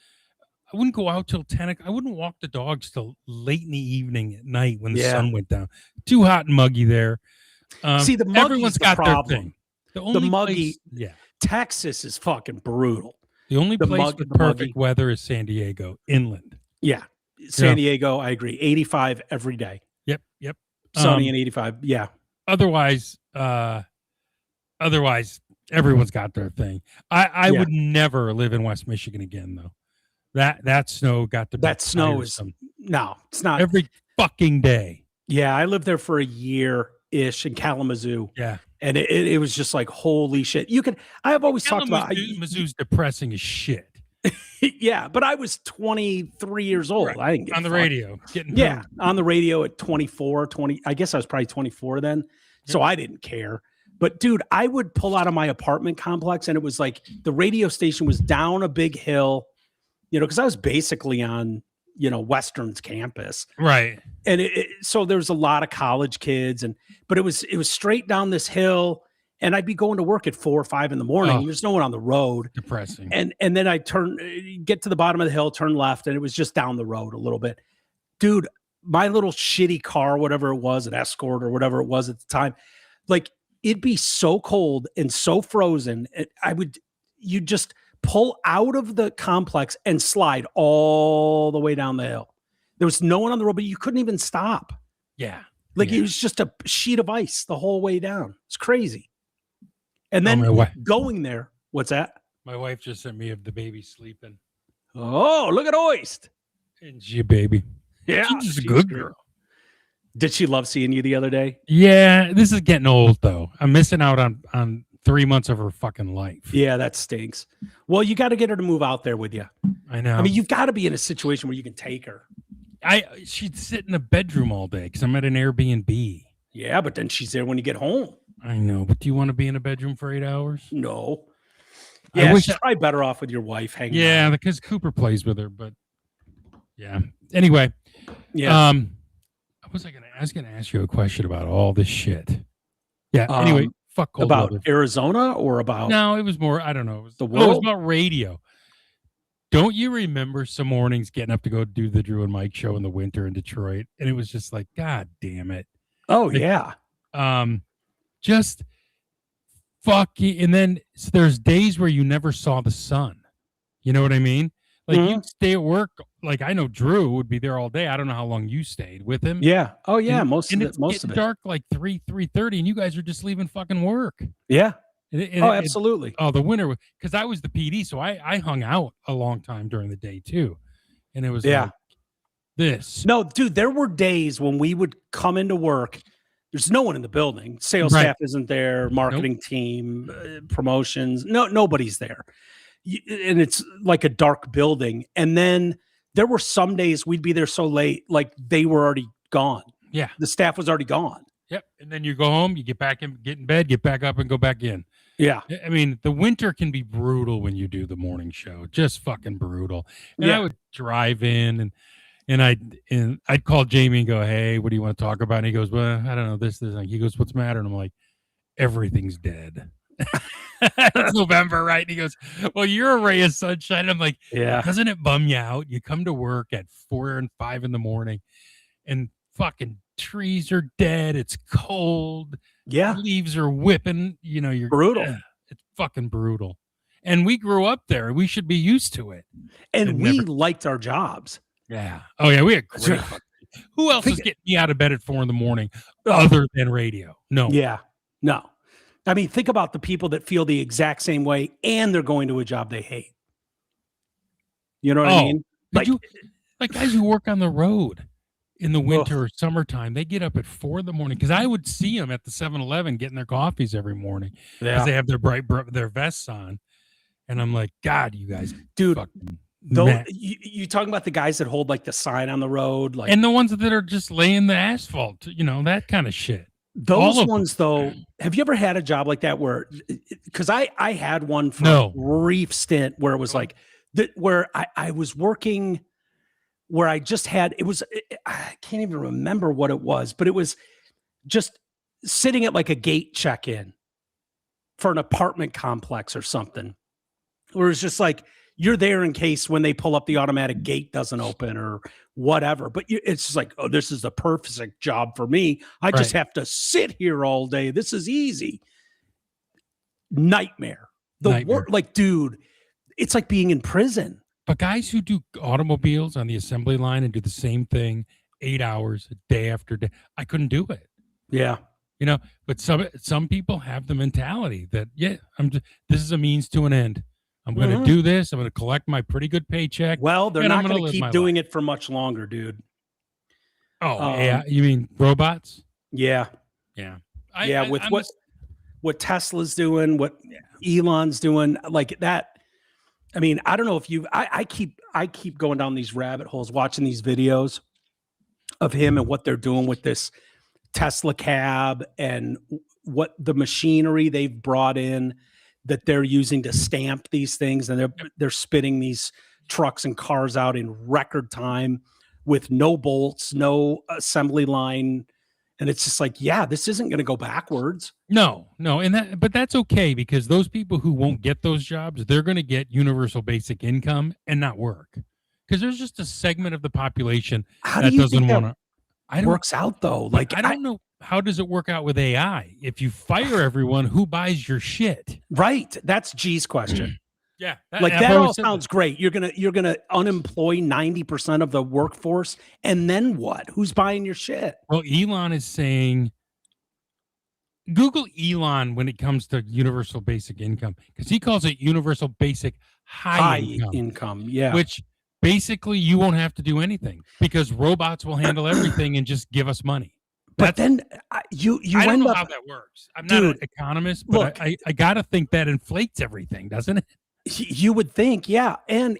I wouldn't go out till 10. I wouldn't walk the dogs till late in the evening at night when the sun went down. Too hot and muggy there. See, the everyone's got problem. their thing. The muggy, Texas is fucking brutal. The only place with perfect weather is San Diego, inland. Yeah. San Diego, I agree. 85 every day. Yep. Sunny and 85. Yeah. Otherwise, everyone's got their thing. I Yeah. would never live in West Michigan again, though. That snow got to be That snow is tiresome. no, it's not. Every fucking day. Yeah, I lived there for a year-ish in Kalamazoo. Yeah. And it was just like, holy shit. I have always talked about Mizzou's depressing as shit. yeah, but I was 23 years old. Right. I didn't get On the fucked. radio. Getting Yeah, home. on the radio at 24, 20. I guess I was probably 24 then. So I didn't care. But dude, I would pull out of my apartment complex and it was like the radio station was down a big hill, because I was basically on, Western's campus. Right. And so there was a lot of college kids but it was straight down this hill and I'd be going to work at 4 or 5 in the morning. Oh. There's no one on the road. Depressing. And then I get to the bottom of the hill, turn left, and it was just down the road a little bit. Dude, my little shitty car, whatever it was, an Escort or whatever it was at the time, like it'd be so cold and so frozen. You'd just pull out of the complex and slide all the way down the hill. There was no one on the road, but you couldn't even stop. Yeah. Like it was just a sheet of ice the whole way down. It's crazy. And then going there, what's that? My wife just sent me of the baby sleeping. Oh, look at Oist. And she a baby. Yeah. She's a good girl. Did she love seeing you the other day? Yeah. This is getting old though. I'm missing out on 3 months of her fucking life. Yeah, that stinks. Well, you got to get her to move out there with you. I know. I mean, you've got to be in a situation where you can take her. She'd sit in a bedroom all day because I'm at an Airbnb. Yeah, but then she's there when you get home. I know, but do you want to be in a bedroom for 8 hours? No. Yeah, she's probably better off with your wife hanging out. Yeah, because Cooper plays with her, but yeah. Anyway. Yeah. I was gonna ask you a question about all this shit. Yeah. Anyway, fuck cold about weather. Arizona or about No, it was more. I don't know. It was the It was world. about radio. Don't you remember some mornings getting up to go do the Drew and Mike show in the winter in Detroit, and it was just like, God damn it. Oh yeah. Just fucking. And then there's days where you never saw the sun. You know what I mean? Like you'd stay at work. Like I know Drew would be there all day. I don't know how long you stayed with him. Yeah. Oh yeah. And, Most and of it's it. Most getting of it. dark like 3:30, and you guys are just leaving fucking work. Yeah. And oh, absolutely. The winter, because I was the PD, so I hung out a long time during the day too, and it was like this. No, dude, there were days when we would come into work. There's no one in the building. Sales staff isn't there. Marketing team, promotions. No, nobody's there. And it's like a dark building. And then there were some days we'd be there so late, like they were already gone. Yeah, the staff was already gone. Yep. And then you go home, you get back in, get in bed, get back up, and go back in. Yeah. I mean, the winter can be brutal when you do the morning show. Just fucking brutal. And I would drive in and I'd call Jamie and go, "Hey, what do you want to talk about?" And he goes, "Well, I don't know, this. He goes, "What's the matter?" And I'm like, "Everything's dead." It's November, right? And he goes, "Well, you're a ray of sunshine." And I'm like, "Yeah. Doesn't it bum you out? You come to work at 4 and 5 in the morning and fucking trees are dead. It's cold. Yeah. Leaves are whipping. You know, you're brutal. It's fucking brutal. And we grew up there. We should be used to it. And we liked our jobs. Yeah. Oh, yeah. We had great. Who else is getting me out of bed at 4 in the morning other than radio? No. Yeah. No. I mean, think about the people that feel the exact same way and they're going to a job they hate. You know what I mean? Like guys who work on the road in the winter or summertime, they get up at 4 in the morning because I would see them at the 7-Eleven getting their coffees every morning because they have their vests on. And I'm like, God, you guys, dude, you talking about the guys that hold like the sign on the road, like, and the ones that are just laying the asphalt, you know, that kind of shit. Those ones, though, have you ever had a job like that where, because I had one for a brief stint where it was like, where I was working, where I just had, I can't even remember what it was, but it was just sitting at like a gate check-in for an apartment complex or something, where it's just like, you're there in case when they pull up the automatic gate doesn't open or whatever. But it's just like, oh, this is the perfect job for me. I just have to sit here all day. This is easy. Nightmare. Like, dude, it's like being in prison. But guys who do automobiles on the assembly line and do the same thing 8 hours a day after day. I couldn't do it. Yeah. But some people have the mentality that this is a means to an end. I'm going to do this. I'm going to collect my pretty good paycheck. Well, they're and not I'm going to live keep my doing life. it for much longer, dude. Oh, yeah. You mean robots? Yeah. Yeah. With what Tesla's doing, what Elon's doing, like that. I mean, I don't know if I keep going down these rabbit holes, watching these videos of him and what they're doing with this Tesla cab and what the machinery they've brought in that they're using to stamp these things, and they're spitting these trucks and cars out in record time with no bolts, no assembly line. And it's just like, yeah, this isn't going to go backwards. No, but that's okay, because those people who won't get those jobs, they're going to get universal basic income and not work, because there's just a segment of the population that doesn't want to. Works out though. Like, I don't know, how does it work out with AI? If you fire everyone, who buys your shit? Right. That's G's question. Yeah, that all sounds great. You're gonna unemploy 90% of the workforce, and then what? Who's buying your shit? Well, Elon is saying, Google Elon when it comes to universal basic income, because he calls it universal basic high income. Yeah, which basically you won't have to do anything, because robots will handle everything and just give us money. But then you I don't know how that works. I'm not an economist, but look, I got to think that inflates everything, doesn't it? You would think, yeah. And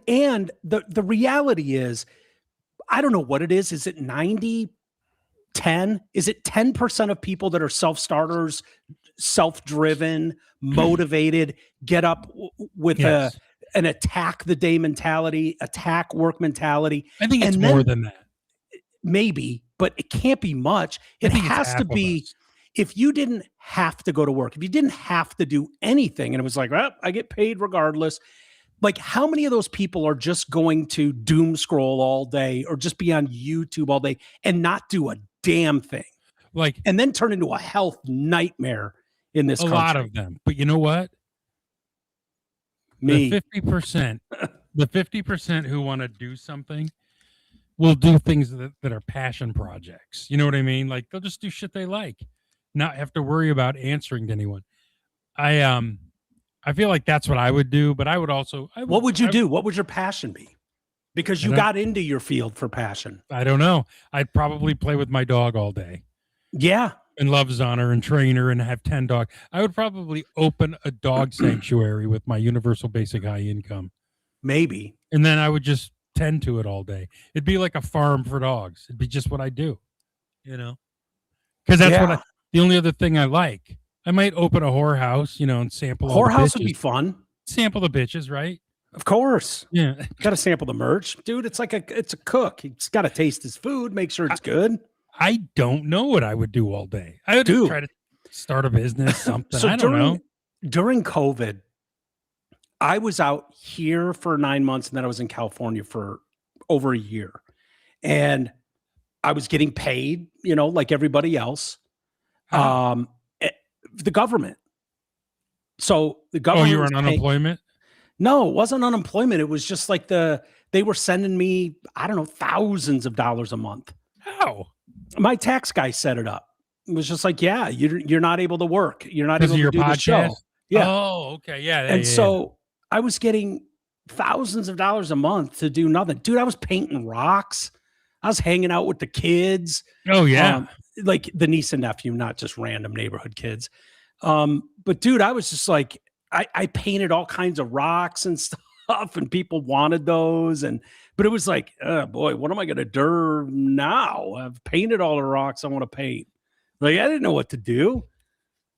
the reality is, I don't know what it is. Is it 90, 10? Is it 10% of people that are self-starters, self-driven, motivated, get up with an attack the day mentality, attack work mentality? I think it's more than that. Maybe, but it can't be much. It has to be. If you didn't have to go to work, if you didn't have to do anything, and it was like, well, I get paid regardless. Like, how many of those people are just going to doom scroll all day or just be on YouTube all day and not do a damn thing? Like, and then turn into a health nightmare in this country. A lot of them. But you know what? Me. The 50% who want to do something will do things that are passion projects. You know what I mean? Like, they'll just do shit they like, not have to worry about answering to anyone. I feel like that's what I would do, but I would also. What would you do? What would your passion be? Because you got into your field for passion. I don't know. I'd probably play with my dog all day. Yeah. And loves on her and train her and have 10 dogs. I would probably open a dog sanctuary with my universal basic high income. Maybe. And then I would just tend to it all day. It'd be like a farm for dogs. It'd be just what I do, because that's the only other thing I like. I might open a whorehouse, and sample. Whorehouse would be fun. Sample the bitches, right? Of course. Yeah. Got to sample the merch, dude. It's a cook. He's got to taste his food, make sure it's good. I don't know what I would do all day. I would try to start a business, something. So I don't know. During COVID, I was out here for 9 months, and then I was in California for over a year. And I was getting paid, like everybody else. The government. So the government. Oh, you were on unemployment? No, it wasn't unemployment. It was just like they were sending me, I don't know, thousands of dollars a month. How? My tax guy set it up. It was just like, yeah, you're not able to work. You're not able to do the show. Yeah. Oh, okay. Yeah. And so I was getting thousands of dollars a month to do nothing. Dude, I was painting rocks. I was hanging out with the kids. Oh, yeah. Like the niece and nephew, not just random neighborhood kids. But dude, I was just like, I painted all kinds of rocks and stuff, and people wanted those. But it was like, oh boy, what am I going to do now? I've painted all the rocks I want to paint. Like, I didn't know what to do.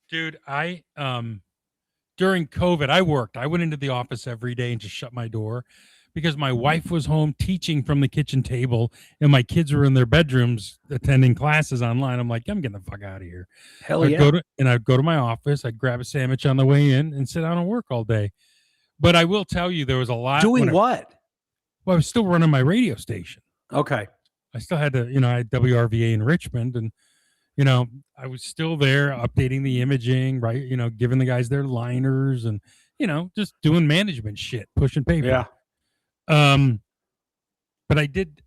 Dude, during COVID, I worked. I went into the office every day and just shut my door, because my wife was home teaching from the kitchen table and my kids were in their bedrooms attending classes online. I'm like, I'm getting the fuck out of here. Hell yeah. I'd go to my office. I'd grab a sandwich on the way in and sit down and work all day. But I will tell you, there was a lot. Doing what? Well, I was still running my radio station. Okay. I still had to, I had WRVA in Richmond, and, I was still there updating the imaging, right? Giving the guys their liners and, just doing management shit, pushing paper. Yeah. But I did,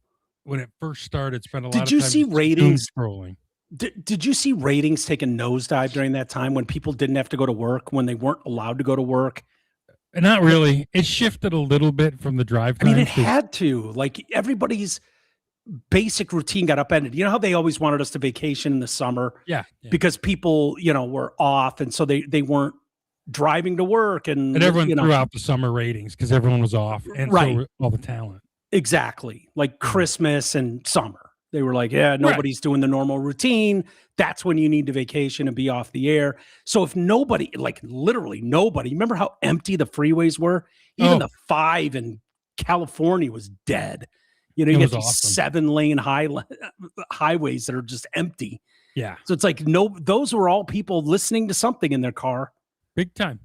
when it first started, spent a lot Did of you time see doom ratings? scrolling. Did you see ratings take a nosedive during that time when people didn't have to go to work, when they weren't allowed to go to work? Not really. It shifted a little bit from the drive I mean, it times 'cause- had to. Like, everybody's basic routine got upended. You know how they always wanted us to vacation in the summer yeah. because people, were off, and so they weren't driving to work, and everyone threw out the summer ratings because everyone was off, and Right. so were all the talent. Exactly. Like Christmas and summer. They were like, yeah, nobody's doing the normal routine. That's when you need to vacation and be off the air. So if nobody, like literally nobody, remember how empty the freeways were? Even the 5 in California was dead. You It get was these awesome. 7-lane highways that are just empty. Yeah. So it's like, those were all people listening to something in their car. Big time.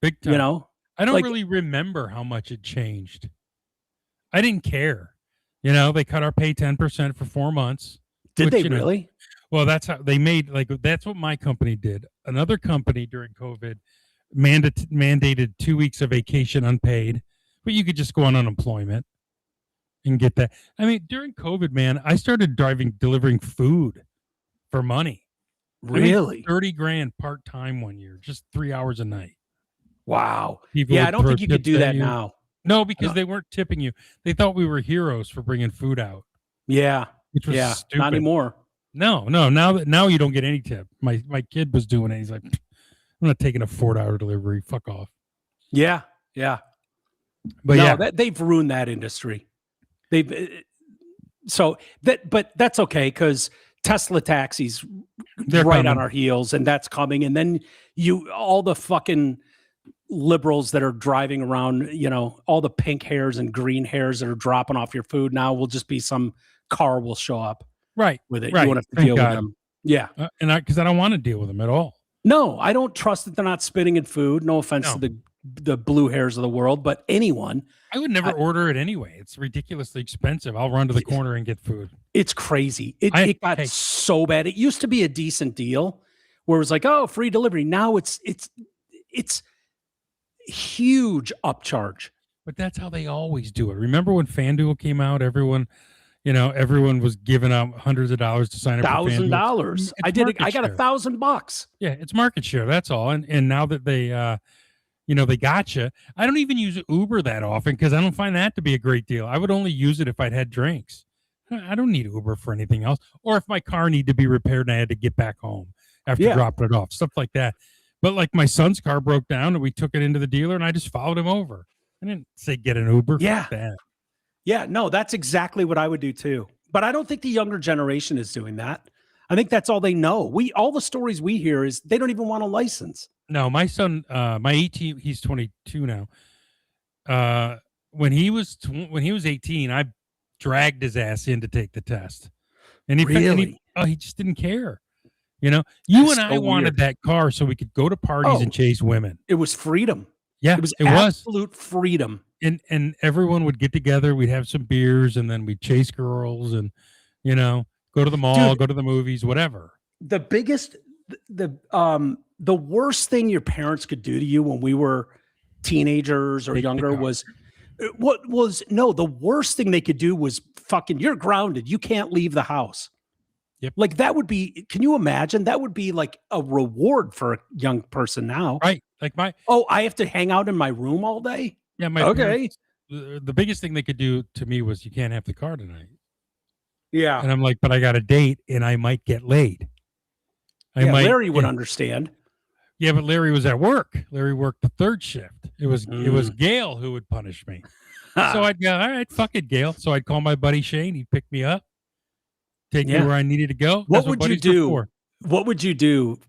Big time. I don't like- really remember how much it changed. I didn't care. They cut our pay 10% for 4 months. Did which, they really? Well, that's how they made, that's what my company did. Another company during COVID mandated 2 weeks of vacation unpaid, but you could just go on unemployment and get that. I mean, during COVID, man, I started delivering food for money. Really? $30,000 part-time one year, just 3 hours a night. Wow. People Yeah, would I don't throw think you could tips do at that you. now. No, because they weren't tipping you. They thought we were heroes for bringing food out. Yeah. Which was stupid. Not anymore. No. Now you don't get any tip. My kid was doing it. He's like, I'm not taking a $4 delivery. Fuck off. Yeah. Yeah. But they've ruined that industry. But that's okay, because Tesla taxis They're right coming. on our heels, and that's coming. And then all the fucking liberals that are driving around, all the pink hairs and green hairs that are dropping off your food now will just be some car will show up Right. with it. Right. You won't have to Thank deal God. with them. Yeah. Because I don't want to deal with them at all. No, I don't trust that they're not spitting in food. No offense to the blue hairs of the world, but anyone. I would never order it anyway. It's ridiculously expensive. I'll run to the corner and get food. It's crazy. It got so bad. It used to be a decent deal where it was like, oh, free delivery. Now it's huge upcharge. But that's how they always do it. Remember when FanDuel came out? Everyone was giving out hundreds of dollars to sign up for FanDuel. $1,000. I did. I got $1,000. Yeah, it's market share. That's all. And now that they, they got you. I don't even use Uber that often because I don't find that to be a great deal. I would only use it if I'd had drinks. I don't need Uber for anything else. Or if my car needed to be repaired and I had to get back home after dropping it off, stuff like that. But like my son's car broke down and we took it into the dealer and I just followed him over. I didn't say get an Uber. Yeah. Fuck that. Yeah, no, that's exactly what I would do too. But I don't think the younger generation is doing that. I think that's all they know. All the stories we hear is they don't even want a license. No, my son, my 18, he's 22 now. When he was 18, I dragged his ass in to take the test. And he just didn't care. You and I wanted that car so we could go to parties and chase women. It was freedom. Yeah, it was absolute freedom. And everyone would get together. We'd have some beers, and then we'd chase girls, and go to the mall, go to the movies, whatever. The biggest, the worst thing your parents could do to you when we were teenagers or younger was the worst thing they could do was fucking, you're grounded. You can't leave the house. Yep. Like that would be, can you imagine? That would be like a reward for a young person now. Right. Like I have to hang out in my room all day. Yeah. Parents, the biggest thing they could do to me was, you can't have the car tonight. Yeah. And I'm like, but I got a date and I might get late. Larry would understand. Yeah, but Larry was at work. Larry worked the third shift. It was Gail who would punish me. So I'd go, all right, fuck it, Gail. So I'd call my buddy Shane. He'd pick me up, take me where I needed to go. What would you do? What would you do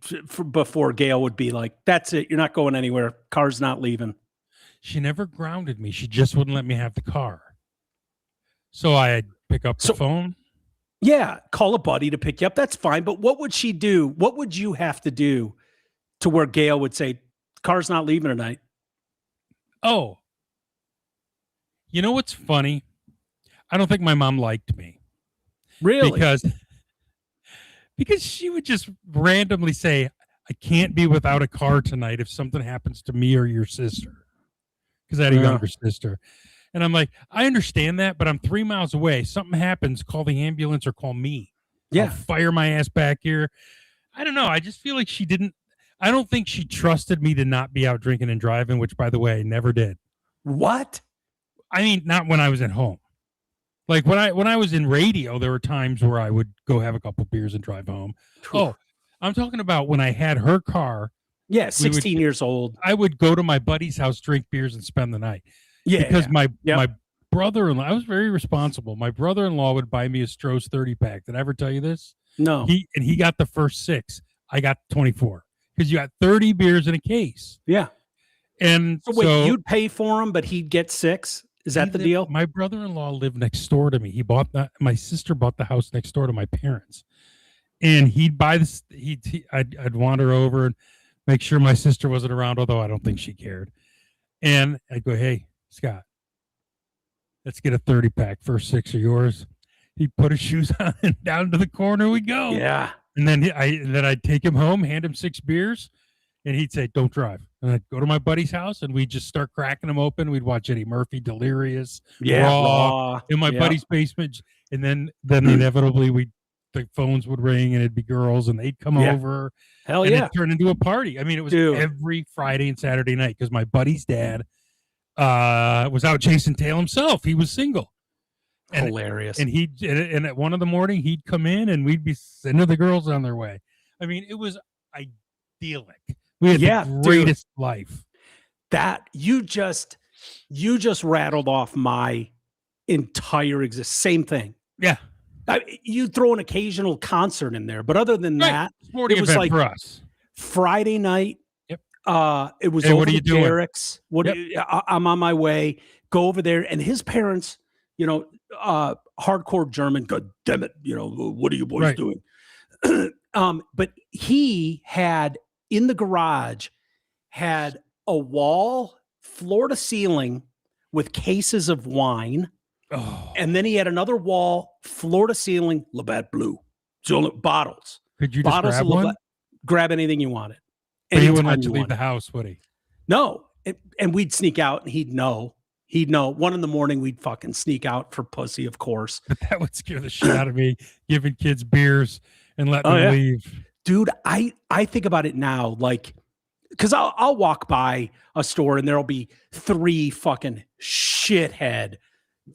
before Gail would be like, that's it, you're not going anywhere. Car's not leaving. She never grounded me. She just wouldn't let me have the car. So I'd pick up the phone. Yeah, call a buddy to pick you up. That's fine. But what would she do? What would you have to do to where Gail would say, car's not leaving tonight? Oh. You know what's funny? I don't think my mom liked me. Really? Because she would just randomly say, I can't be without a car tonight if something happens to me or your sister. Because I had a younger sister. And I'm like, I understand that, but I'm 3 miles away. Something happens, call the ambulance or call me. Yeah. I'll fire my ass back here. I don't know. I just feel like I don't think she trusted me to not be out drinking and driving, which, by the way, I never did. What? I mean, not when I was at home. Like when I was in radio, there were times where I would go have a couple beers and drive home. Oh, I'm talking about when I had her car. Yeah, 16 years old. I would go to my buddy's house, drink beers, and spend the night. Yeah, because my brother-in-law, I was very responsible. My brother-in-law would buy me a Stroh's 30-pack. Did I ever tell you this? No. He got the first 6. I got 24 because you got 30 beers in a case. Yeah. And so wait, you'd pay for him, but he'd get 6. Is that the deal? My brother-in-law lived next door to me. My sister bought the house next door to my parents, and he'd buy this. I'd wander over and make sure my sister wasn't around, although I don't think she cared. And I'd go, "Hey, Scott, let's get a 30-pack. First 6 are yours." He'd put his shoes on and down to the corner we go. Yeah. And then I'd take him home, hand him 6 beers, and he'd say, "Don't drive." And I'd go to my buddy's house, and we'd just start cracking them open. We'd watch Eddie Murphy, Delirious, Raw in my buddy's basement. And then inevitably the phones would ring, and it'd be girls, and they'd come over. Hell and yeah. it turned into a party. I mean, it was every Friday and Saturday night because my buddy's dad was out chasing tail himself. He was single. And, hilarious. And at 1 a.m, he'd come in, and we'd be sending the girls on their way. I mean, it was idyllic. We had the greatest life. That you just rattled off my entire existence. Same thing. Yeah. You throw an occasional concert in there, but other than that, sporting it was event like for us. Friday night. Yep. It was Hey, over what are you to doing? Derek's. I'm on my way. Go over there, and his parents, hardcore German. God damn it! What are you boys doing? But he had in the garage had a wall, floor to ceiling, with cases of wine. Oh. And then he had another wall, floor to ceiling, Labatt Blue. So bottles. Could you just bottles grab of one? Grab anything you wanted. But he wouldn't let Anytime you you leave wanted. the house, would he? No. And we'd sneak out, and he'd know. 1 a.m, we'd fucking sneak out for pussy, of course. But that would scare the shit out of me, giving kids beers and letting them leave. Dude, I think about it now, like, because I'll walk by a store and there'll be 3 fucking shithead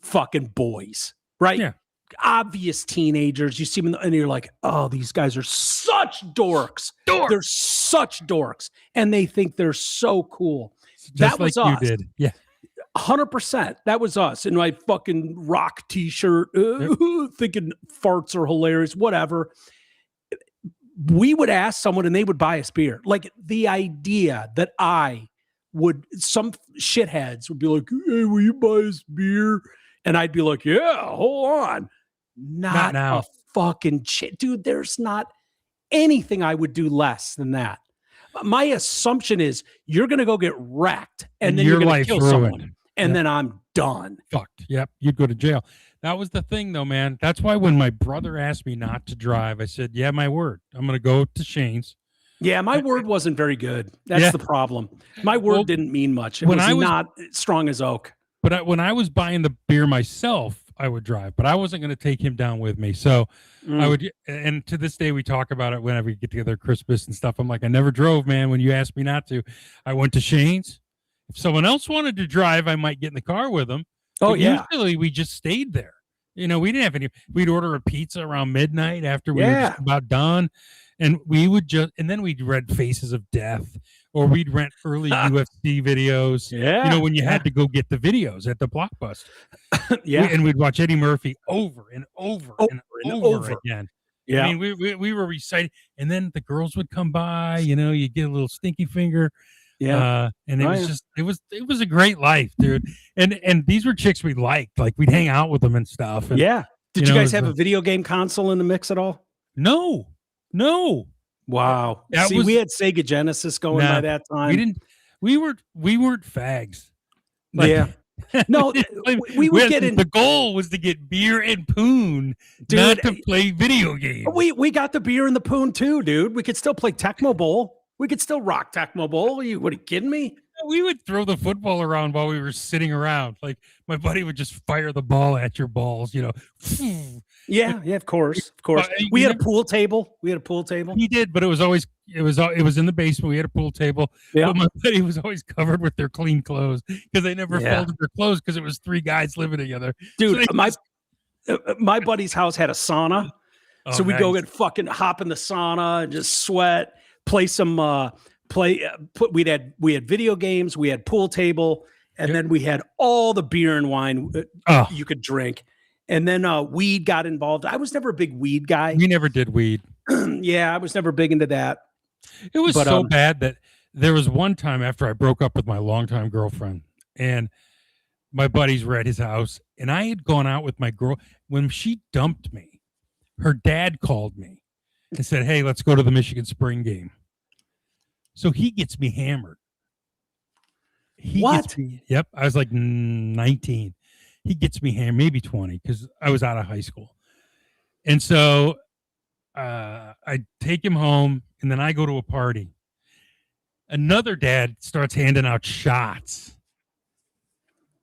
fucking boys, right? Yeah. Obvious teenagers. You see them and you're like, oh, these guys are such dorks. They're such dorks. And they think they're so cool. Just that was like us. you did. Yeah. 100%. That was us in my fucking rock t-shirt, thinking farts are hilarious, whatever. We would ask someone and they would buy us beer. Like the idea that some shitheads would be like, hey, will you buy us beer? And I'd be like, yeah, hold on. Not now. A fucking shit. Dude, there's not anything I would do less than that. My assumption is you're going to go get wrecked and then you're going to kill someone. And then I'm done. Fucked. Yep. You'd go to jail. That was the thing, though, man. That's why when my brother asked me not to drive, I said, yeah, my word. I'm going to go to Shane's. Yeah, my word wasn't very good. That's the problem. My word didn't mean much. It was not strong as oak. But when I was buying the beer myself, I would drive. But I wasn't going to take him down with me. So I would. And to this day, we talk about it whenever we get together at Christmas and stuff. I'm like, I never drove, man, when you asked me not to. I went to Shane's. If someone else wanted to drive, I might get in the car with them. Oh, but yeah. Usually we just stayed there. We didn't have any. We'd order a pizza around midnight after we were just about done. And we would and then we'd rent Faces of Death, or we'd rent early UFC videos. Yeah. When you had to go get the videos at the Blockbuster. Yeah. And we'd watch Eddie Murphy over and over and over again. Yeah. I mean, we were reciting, and then the girls would come by, you get a little stinky finger. Yeah. And it was a great life, dude. And these were chicks we liked. Like we'd hang out with them and stuff. And, yeah. Did you guys have a video game console in the mix at all? No. Wow. We had Sega Genesis going by that time. We weren't fags. Like, No, we would get in. The goal was to get beer and poon, dude, not to play video games. We got the beer and the poon too, dude. We could still play Tecmo Bowl. We could still rock Tecmo Bowl. What are you kidding me? we would throw the football around while we were sitting around. Like my buddy would just fire the ball at your balls, Yeah, of course. But We had a pool table. He did, but it was in the basement. We had a pool table. Yeah. But my buddy was always covered with their clean clothes because they never Yeah. folded their clothes because it was 3 guys living together. Dude, So my buddy's house had a sauna. Oh, So we go nice. and fucking hop in the sauna and just sweat, play some we had video games, we had pool table, and then we had all the beer and wine you could drink. And then weed got involved. I was never a big weed guy. We never did weed. Yeah, I was never big into that. It was so bad that there was one time after I broke up with my longtime girlfriend and my buddies were at his house and I had gone out with my girl. When she dumped me, her dad called me and said, "Hey, let's go to the Michigan Spring game." So he gets me hammered. Yep. I was like 19. He gets me hammered, maybe 20, because I was out of high school. And so I take him home, and then I go to a party. Another dad starts handing out shots.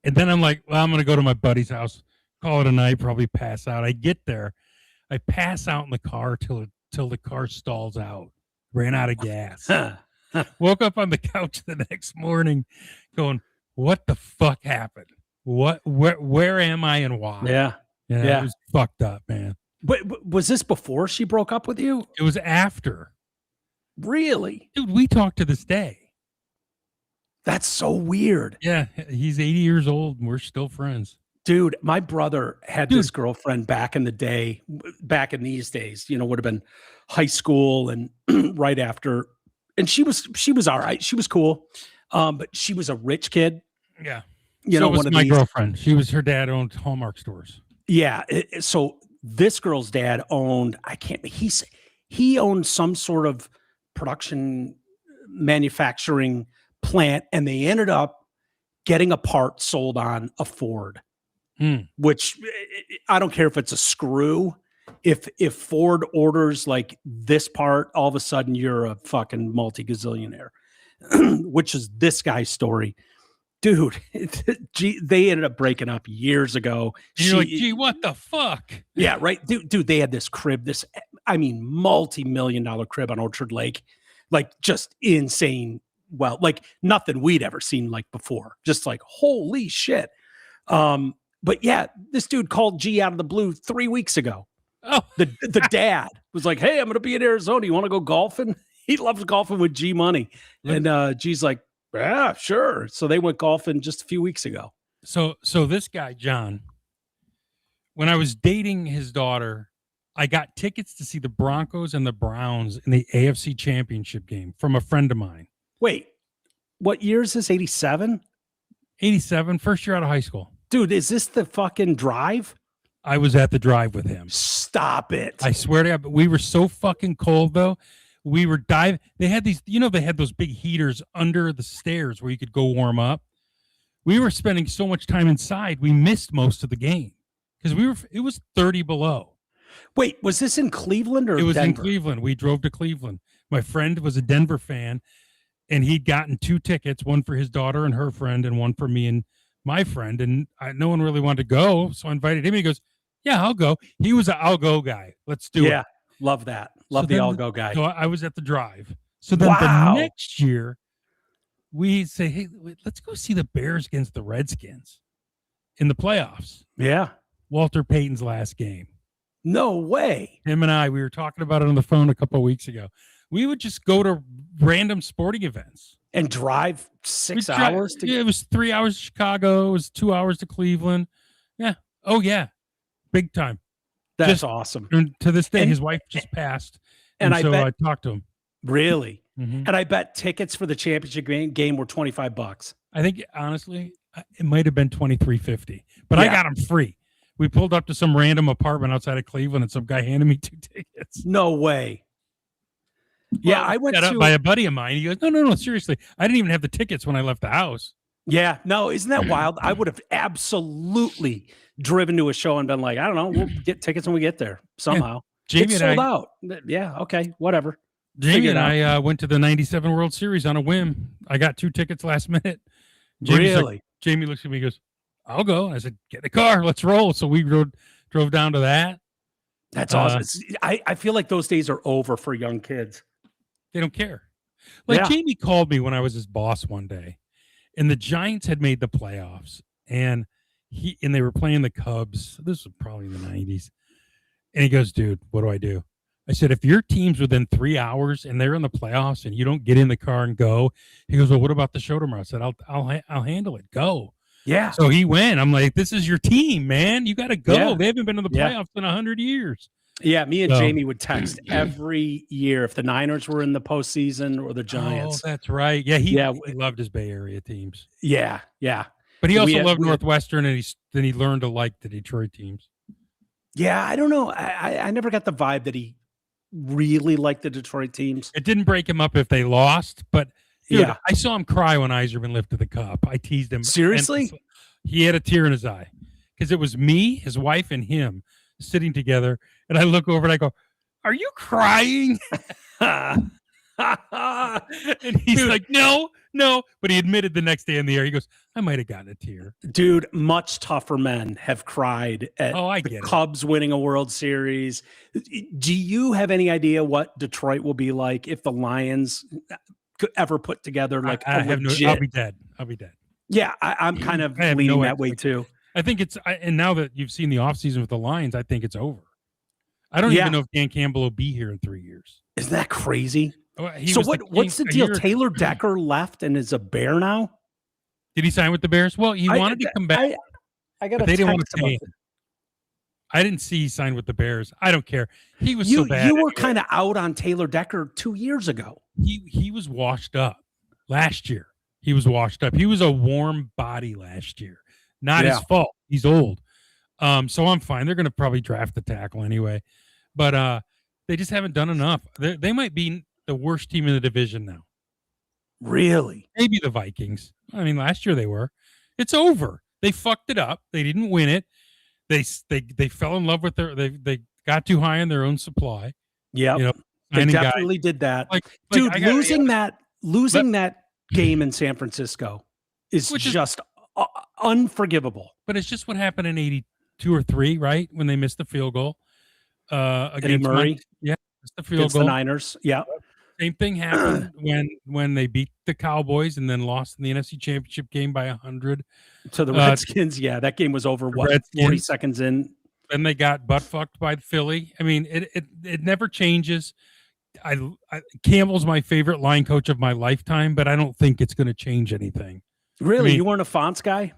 And then I'm like, well, I'm going to go to my buddy's house, call it a night, probably pass out. I get there. I pass out in the car till the car stalls out. Ran out of gas. Woke up on the couch the next morning going, what the fuck happened? Where am I and why? Yeah. It was fucked up, man. But was this before she broke up with you? It was after. Really? Dude, we talk to this day. That's so weird. Yeah, he's 80 years old and we're still friends. Dude, my brother had this girlfriend back in the day, back in these days, would have been high school and right after. And she was all right. She was cool. But she was a rich kid. Yeah. So was my girlfriend. Her dad owned Hallmark stores. Yeah. So this girl's dad owned, he owned some sort of production manufacturing plant, and they ended up getting a part sold on a Ford, which I don't care if it's a screw. If Ford orders like this part, all of a sudden you're a fucking multi-gazillionaire, which is this guy's story. Dude, they ended up breaking up years ago. And you're like, gee, what the fuck? Yeah, right. Dude, they had this crib, multi-million-dollar crib on Orchard Lake, like just insane. Well, like nothing we'd ever seen like before. Just like, holy shit. But yeah, this dude called G out of the blue 3 weeks ago. Oh, the dad was like, "Hey, I'm going to be in Arizona. You want to go golfing?" He loves golfing with G Money. And G's like, "Yeah, sure." So they went golfing just a few weeks ago. So this guy, John, when I was dating his daughter, I got tickets to see the Broncos and the Browns in the AFC Championship game from a friend of mine. Wait, what year is this? 87? 87, first year out of high school. Dude, is this the fucking drive? I was at the drive with him. Stop it. I swear to God, but we were so fucking cold though. We were diving. They had these, they had those big heaters under the stairs where you could go warm up. We were spending so much time inside, we missed most of the game because it was 30 below. Wait, was this in Cleveland or it was Denver? In Cleveland. We drove to Cleveland. My friend was a Denver fan, and he'd gotten 2 tickets, one for his daughter and her friend, and one for me and my friend. And no one really wanted to go, so I invited him. He goes, "Yeah, I'll go." He was an "I'll go" guy. Let's do it. Yeah, love that. Love the "I'll go" guy. So I was at the drive. So then the next year, we say, "Hey, let's go see the Bears against the Redskins in the playoffs." Yeah. Walter Payton's last game. No way. Him and we were talking about it on the phone a couple of weeks ago. We would just go to random sporting events. And drive 6 hours? Yeah, it was 3 hours to Chicago. It was 2 hours to Cleveland. Yeah. Oh, yeah. Big time. That's awesome. And to this day, his wife just passed. And so I talked to him. Really? Mm-hmm. And I bet tickets for the championship game were $25. I think, honestly, it might have been $23.50. But I got them free. We pulled up to some random apartment outside of Cleveland, and some guy handed me 2 tickets. No way. Yeah, I went up by a buddy of mine. He goes, no, seriously. I didn't even have the tickets when I left the house. Yeah, no, isn't that wild? I would have absolutely driven to a show and been like, I don't know, we'll get tickets when we get there somehow. Jamie it's sold out. Yeah, okay, whatever. Jamie Figure it and out. I went to the 97 World Series on a whim. I got 2 tickets last minute. Jamie's like, Really? Jamie looks at me and goes, I'll go. I said, get in the car. Let's roll. So we drove down to that. That's awesome. I feel like those days are over for young kids. They don't care. Like Yeah. Jamie called me when I was his boss one day, and the Giants had made the playoffs, and they were playing the Cubs. This was probably in the 90s. And he goes, dude, what do I do? I said, if your team's within 3 hours and they're in the playoffs and you don't get in the car and go, he goes, well, what about the show tomorrow? I said, I'll handle it. Go. Yeah. So he went. I'm like, this is your team, man. You got to go. Yeah. They haven't been in the playoffs in 100 years. Yeah, me and Jamie would text every year if the Niners were in the postseason or the Giants. Oh, that's right. Yeah, he loved his Bay Area teams. Yeah. But he also loved Northwestern, and then he learned to like the Detroit teams. Yeah, I don't know. I never got the vibe that he really liked the Detroit teams. It didn't break him up if they lost, but dude, Yeah. I saw him cry when Iserman lifted the cup. I teased him. Seriously? He had a tear in his eye because it was me, his wife, and him sitting together. And I look over and I go, are you crying? And he's like, no. But he admitted the next day in the air, he goes, I might have gotten a tear. Dude, much tougher men have cried at the Cubs winning a World Series. Do you have any idea what Detroit will be like if the Lions could ever put together like I have legit... I'll be dead. Yeah, I'm kind of leaning that way too. I think and now that you've seen the offseason with the Lions, I think it's over. I don't even know if Dan Campbell will be here in 3 years. Isn't that crazy? So what's the deal? Taylor Decker left and is a Bear now? Did he sign with the Bears? Well, he wanted to come back. I got. They didn't want to pay him. I didn't see he signed with the Bears. I don't care. He was so bad. You were kind of out on Taylor Decker 2 years ago. He was washed up last year. He was washed up. He was a warm body last year. Not his fault. He's old. So I'm fine. They're going to probably draft the tackle anyway. But they just haven't done enough. They might be the worst team in the division now. Really? Maybe the Vikings. I mean, last year they were. It's over. They fucked it up. They didn't win it. They fell in love with they got too high in their own supply. Yeah, they definitely did that. Dude, losing that game in San Francisco is just unforgivable. But it's just what happened in 82 or 3, right? When they missed the field goal. Eddie Murray. Missed the field against goal. The Niners. Yeah. Same thing happened when they beat the Cowboys and then lost in the NFC Championship game by 100 to the Redskins. Yeah, that game was over. 40 seconds in. Then they got butt fucked by Philly. I mean, it never changes. Campbell's my favorite line coach of my lifetime, but I don't think it's going to change anything. Really, you weren't a Fonts guy?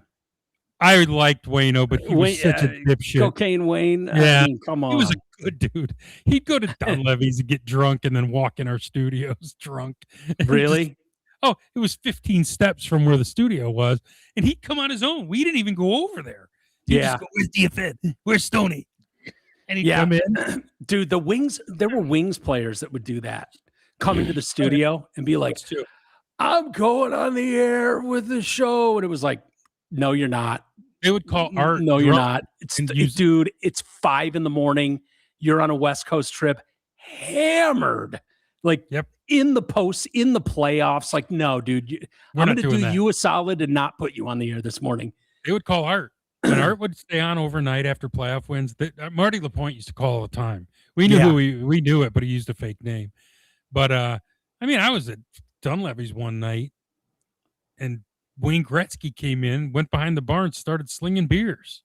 I liked Wayno, but he was such a dipshit. Cocaine Wayne. Yeah, I mean, come on. He was a good dude. He'd go to Dunleavy's and get drunk and then walk in our studios drunk. Really? It was 15 steps from where the studio was, and he'd come on his own. We didn't even go over there. He'd just go, where's DFN? Where's Stoney? And he'd come in. Dude, there were Wings players that would do that. Come into the studio and be like, I'm going on the air with the show. And it was like, no, you're not. They would call Art. No, you're not. Dude, it's 5 a.m. You're on a West Coast trip, hammered. Like in the playoffs. Like, no, dude, I'm going to do you a solid and not put you on the air this morning. They would call Art. And Art would stay on overnight after playoff wins. Marty LaPointe used to call all the time. We knew we knew it, but he used a fake name. But I mean, I was at Dunleavy's one night, and Wayne Gretzky came in, went behind the bar, and started slinging beers.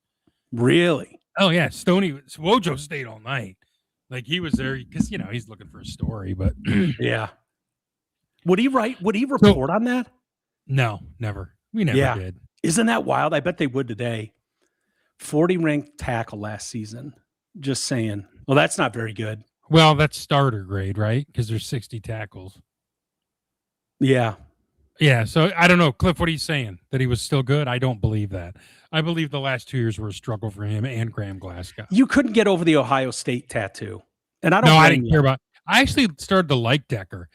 Really? Oh yeah, Wojo stayed all night. Like he was there because he's looking for a story. But yeah, would he report on that? No, never. We never did. Isn't that wild? I bet they would today. 40 ranked tackle last season. Just saying. Well, that's not very good. Well, that's starter grade, right? Because there's 60 tackles. Yeah. Yeah. So I don't know, Cliff. What are you saying? That he was still good? I don't believe that. I believe the last 2 years were a struggle for him and Graham Glasgow. You couldn't get over the Ohio State tattoo, and I didn't care about. I actually started to like Decker.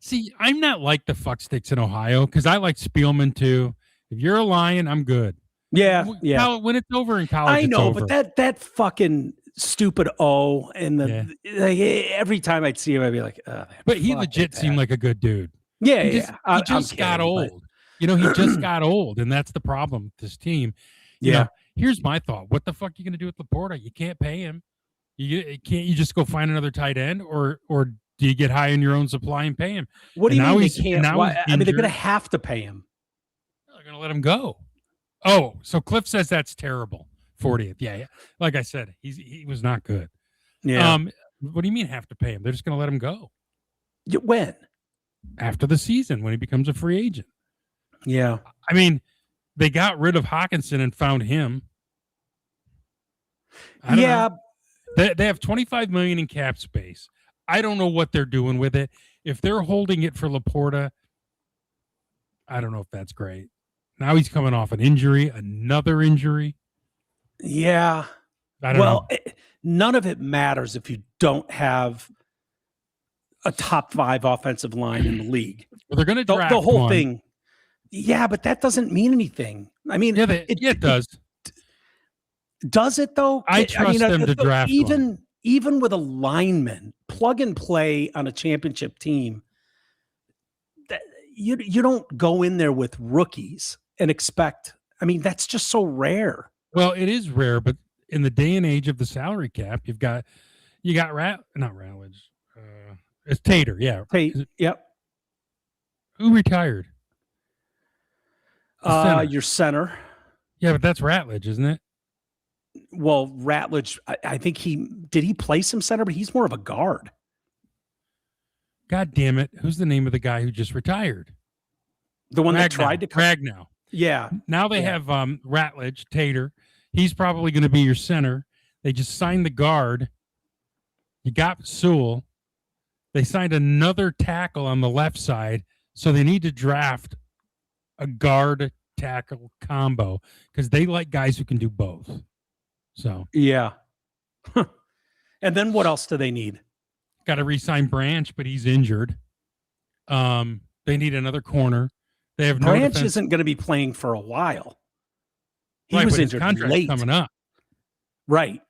See, I'm not like the fuck sticks in Ohio because I like Spielman too. If you're a Lion, I'm good. Yeah. When it's over in college, I know, it's over. but that fucking stupid O, and like, every time I'd see him, I'd be like, oh, but he legit seemed like a good dude. Yeah, He yeah. just got old. You know, he just got old, and that's the problem with this team. You know, here's my thought: what the fuck are you going to do with Laporta? You can't pay him. You just go find another tight end, or do you get high in your own supply and pay him? What do you mean they can't? I mean, they're going to have to pay him. They're going to let him go. Oh, so Cliff says that's terrible. 40th, yeah. Like I said, he was not good. Yeah. What do you mean have to pay him? They're just going to let him go. When? After the season, when he becomes a free agent. Yeah. I mean, they got rid of Hawkinson and found him. I don't know. They have $25 million in cap space. I don't know what they're doing with it. If they're holding it for Laporta, I don't know if that's great. Now he's coming off an injury, another injury. Yeah. I don't know. None of it matters if you don't have a top 5 offensive line in the league. Well, they're going to draft the whole one. thing. Yeah, but that doesn't mean anything. I mean, it does. Does it though? I trust them to draft even with a lineman, plug and play on a championship team. You don't go in there with rookies and expect. I mean, that's just so rare. Well, it is rare, but in the day and age of the salary cap, you got not Rowledge. It's Tater, yeah. Yep. Who retired? Your center. Yeah, but that's Ratledge, isn't it? Well, Ratledge, I think did he play some center, but he's more of a guard. God damn it. Who's the name of the guy who just retired? The one that tried to come. Ragnow. Yeah. Now they have Ratledge, Tater. He's probably going to be your center. They just signed the guard. You got Sewell. They signed another tackle on the left side, so they need to draft a guard tackle combo because they like guys who can do both. So yeah. And then what else do they need? Got to re-sign Branch, but he's injured. They need another corner. They have Branch isn't going to be playing for a while. He was injured late. Coming up, right?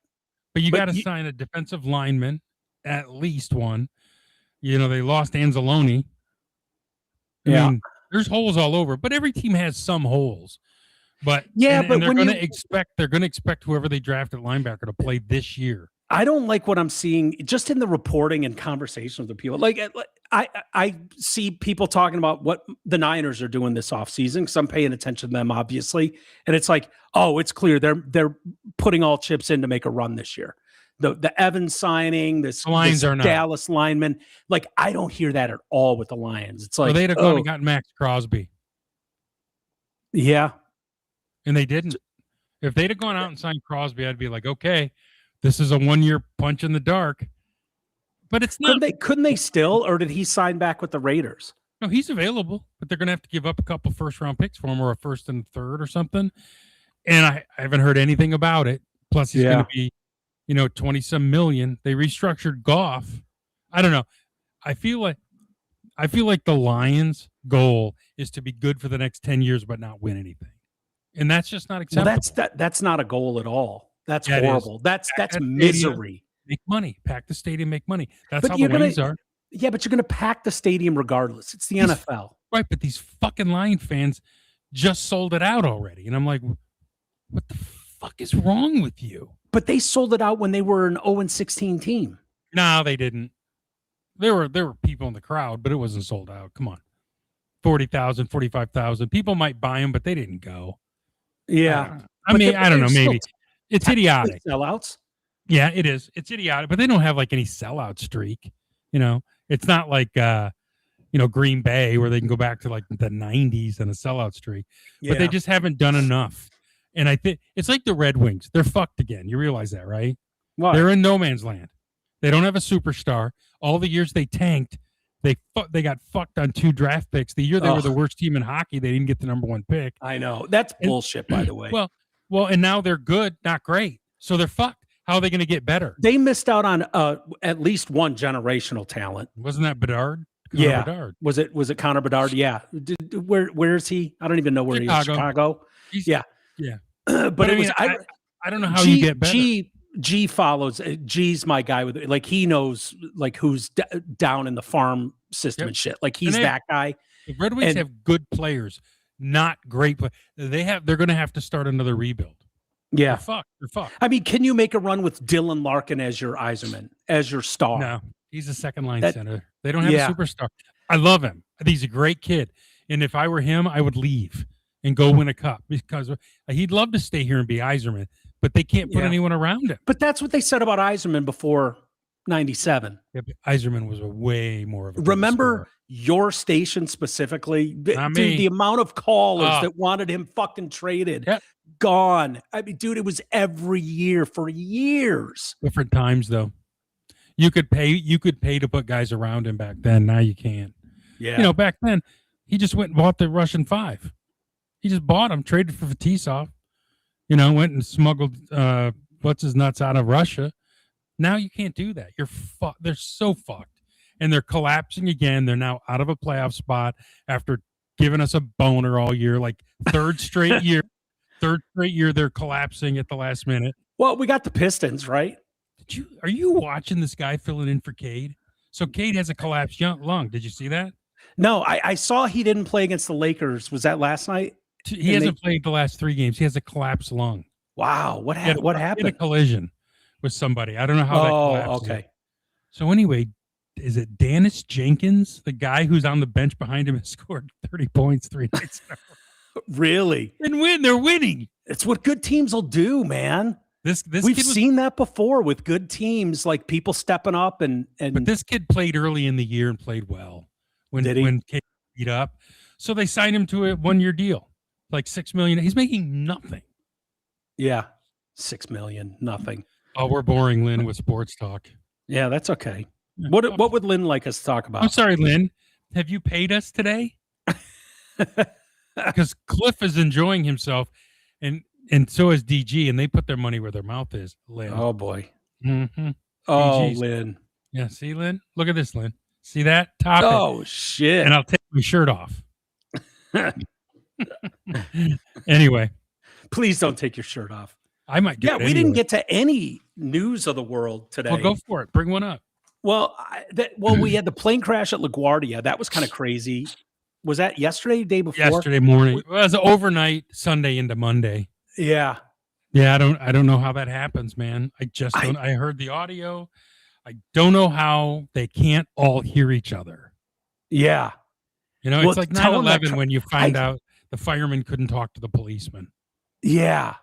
But you got to sign a defensive lineman, at least one. You know, they lost Anzalone. I mean, there's holes all over, but every team has some holes. But they're going to expect whoever they draft at linebacker to play this year. I don't like what I'm seeing just in the reporting and conversations with people. Like I see people talking about what the Niners are doing this offseason because I'm paying attention to them, obviously. And it's like, oh, it's clear they're putting all chips in to make a run this year. The Evans signing, this Dallas lineman, like I don't hear that at all with the Lions. It's like they'd have gone and gotten Max Crosby. Yeah. And they didn't. If they'd have gone out and signed Crosby, I'd be like, okay, this is a 1-year punch in the dark. But it's not. Couldn't they still, or did he sign back with the Raiders? No, he's available, but they're going to have to give up a couple first-round picks for him, or a first and third or something. And I haven't heard anything about it. Plus, he's going to be, 20-some million. They restructured Goff. I don't know. I feel like the Lions' goal is to be good for the next 10 years, but not win anything. And that's just not acceptable. Well, that's not a goal at all. That's horrible. That's misery. Make money. Pack the stadium, make money. That's how the Lions are. Yeah, but you're going to pack the stadium regardless. It's the NFL. Right, but these fucking Lion fans just sold it out already. And I'm like, what the fuck is wrong with you? But they sold it out when they were an 0-16 team. No, they didn't. There were people in the crowd, but it wasn't sold out. Come on. 40,000, 45,000. People might buy them, but they didn't go. Yeah. I don't know. Maybe it's idiotic. Sellouts. Yeah, it is. It's idiotic, but they don't have like any sellout streak. It's not like, Green Bay where they can go back to like the 90s and a sellout streak, but they just haven't done enough. And I think it's like the Red Wings. They're fucked again. You realize that, right? Why? They're in no man's land. They don't have a superstar. All the years they tanked, they got fucked on 2 draft picks. The year they were the worst team in hockey, they didn't get the number 1 pick. I know. That's bullshit, by the way. Well, and now they're good, not great. So they're fucked. How are they going to get better? They missed out on at least one generational talent. Wasn't that Bedard? Bedard. Was it Connor Bedard? Yeah. Where is he? I don't even know where he is. Chicago. Yeah. But it was. I don't know how you get better. G follows. G's my guy with like he knows like who's down in the farm system Yep. and shit. Like And he's they- that guy. The Red Wings And- have good players, not great. They're going to have to start another rebuild. Yeah. They're fucked. They're fucked. I mean, can you make a run with Dylan Larkin as your Yzerman, as your star? No, he's a second line That- center. They don't have yeah. a superstar. I love him. He's a great kid. And if I were him, I would leave and go win a cup because he'd love to stay here and be Yzerman, but they can't put Yeah. anyone around him. But that's what they said about Yzerman before 97. Yeah, but Yzerman was a way more of a good Remember scorer. your station specifically? Not Dude, me. the amount of callers Oh. that wanted him fucking traded, Yep. gone. I mean, dude, it was every year for years. Different times though. You could pay to put guys around him back then. Now you can't. Yeah. You know, back then he just went and bought the Russian 5. He just bought him, traded for Fetisov. You know, went and smuggled what's his nuts out of Russia. Now you can't do that. They're so fucked, and they're collapsing again. They're now out of a playoff spot after giving us a boner all year, like third straight year. Third straight year they're collapsing at the last minute. Well, we got the Pistons, right? Are you watching this guy filling in for Cade? So Cade has a collapsed lung. Did you see that? No, I saw he didn't play against the Lakers. Was that last night? He hasn't played the last 3 games. He has a collapsed lung. Wow. What He had happened? a collision with somebody. I don't know how that collapsed. Okay. So anyway, is it Dennis Jenkins, the guy who's on the bench behind him, has scored 30 points 3 nights in a row? Really? And they're winning. It's what good teams will do, man. This We've kid was, seen that before with good teams, like people stepping up and but this kid played early in the year and played well Did he? when Cade beat up. So they signed him to a 1-year deal, like $6 million. He's making nothing. yeah, 6 million, nothing. Oh, we're boring, Lynn, with sports talk. Yeah, that's okay. Yeah. What would Lynn like us to talk I'm about? sorry, Lynn. Have you paid us today? Because Cliff is enjoying himself, and so is DG, and they put their money where their mouth is. Lynn. Oh boy. Mm-hmm. Oh, DG's. Lynn. Yeah. See, Lynn. Look at this, Lynn. See that? Top it. Oh shit. And I'll take my shirt off. Anyway, Please don't take your shirt off. I might do Yeah, it we didn't anyway. get to any news of the world today. Well, go for it. Bring one up. Well, we had the plane crash at LaGuardia. That was kind of crazy. Was that yesterday, day before? Yesterday morning. Well, it was overnight, Sunday into Monday. Yeah. Yeah, I don't know how that happens, man. I just don't. I heard the audio. I don't know how they can't all hear each other. Yeah. You know, Well, it's like tell 'em that 9/11 when you find out the fireman couldn't talk to the policeman. Yeah.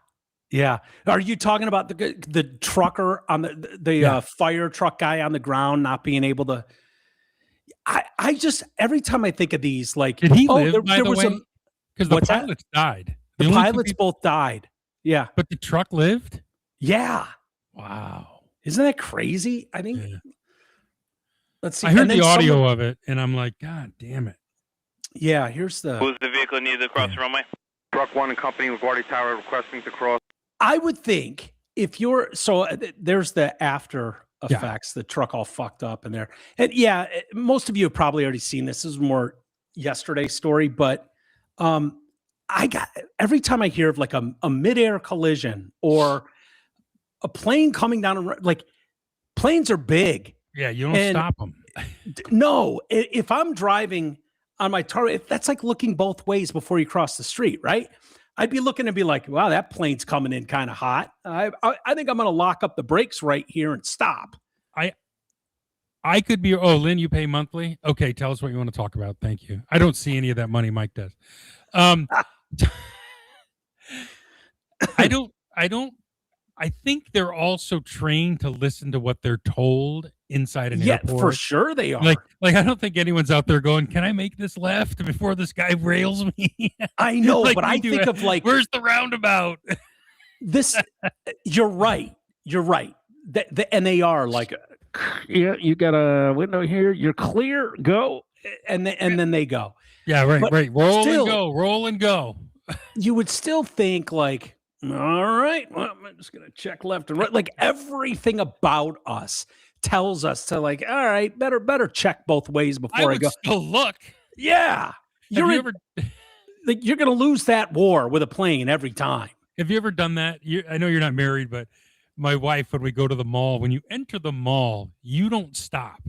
Yeah. Are you talking about the trucker on the Yeah. fire truck guy on the ground not being able to? I just every time I think of these, like, Did he oh, live, by the was way? Because the What's that? pilots died. the only two pilots people- both died. Yeah. but the truck lived. Yeah. Wow. Isn't that crazy? I think. Yeah. Let's see. I heard And then the audio someone- of it, and I'm like, God damn it. Yeah. Here's the. Who's the vehicle needed to cross the runway? Truck 1 and Company LaGuardia Tower requesting to cross. I would think if you're there's the after Yeah. effects, the truck all fucked up in there. And yeah, most of you have probably already seen this. This is more yesterday's story, but I got every time I hear of like a midair collision or a plane coming down, like planes are big. Yeah, you don't And- stop them. No, if I'm driving on my target, that's like looking both ways before you cross the street, right? I'd be looking to be like, wow, that plane's coming in kind of hot. I think I'm going to lock up the brakes right here and stop. I could be. Oh, Lynn, you pay monthly. Okay, tell us what you want to talk about. Thank you. I don't see any of that money. Mike does. I don't. I think they're also trained to listen to what they're told inside an Yeah, airport. for sure they are. Like I don't think anyone's out there going, "Can I make this left before this guy rails me?" I know, like but we I do think it. of like Where's the roundabout? this. You're right. You're right. And they are like, yeah, you got a window here. You're clear. Go. And then they go. Yeah, right, But right. Roll still- and go. Roll and go. You would still think like, all right, well, I'm just going to check left and right. Like everything about us tells us to like, all right, better check both ways I before I, would go. still look. Yeah. Have You're you in- ever? like, you're going to lose that war with a plane every time. Have you ever done that? I know you're not married, but my wife when we go to the mall. When you enter the mall, you don't stop.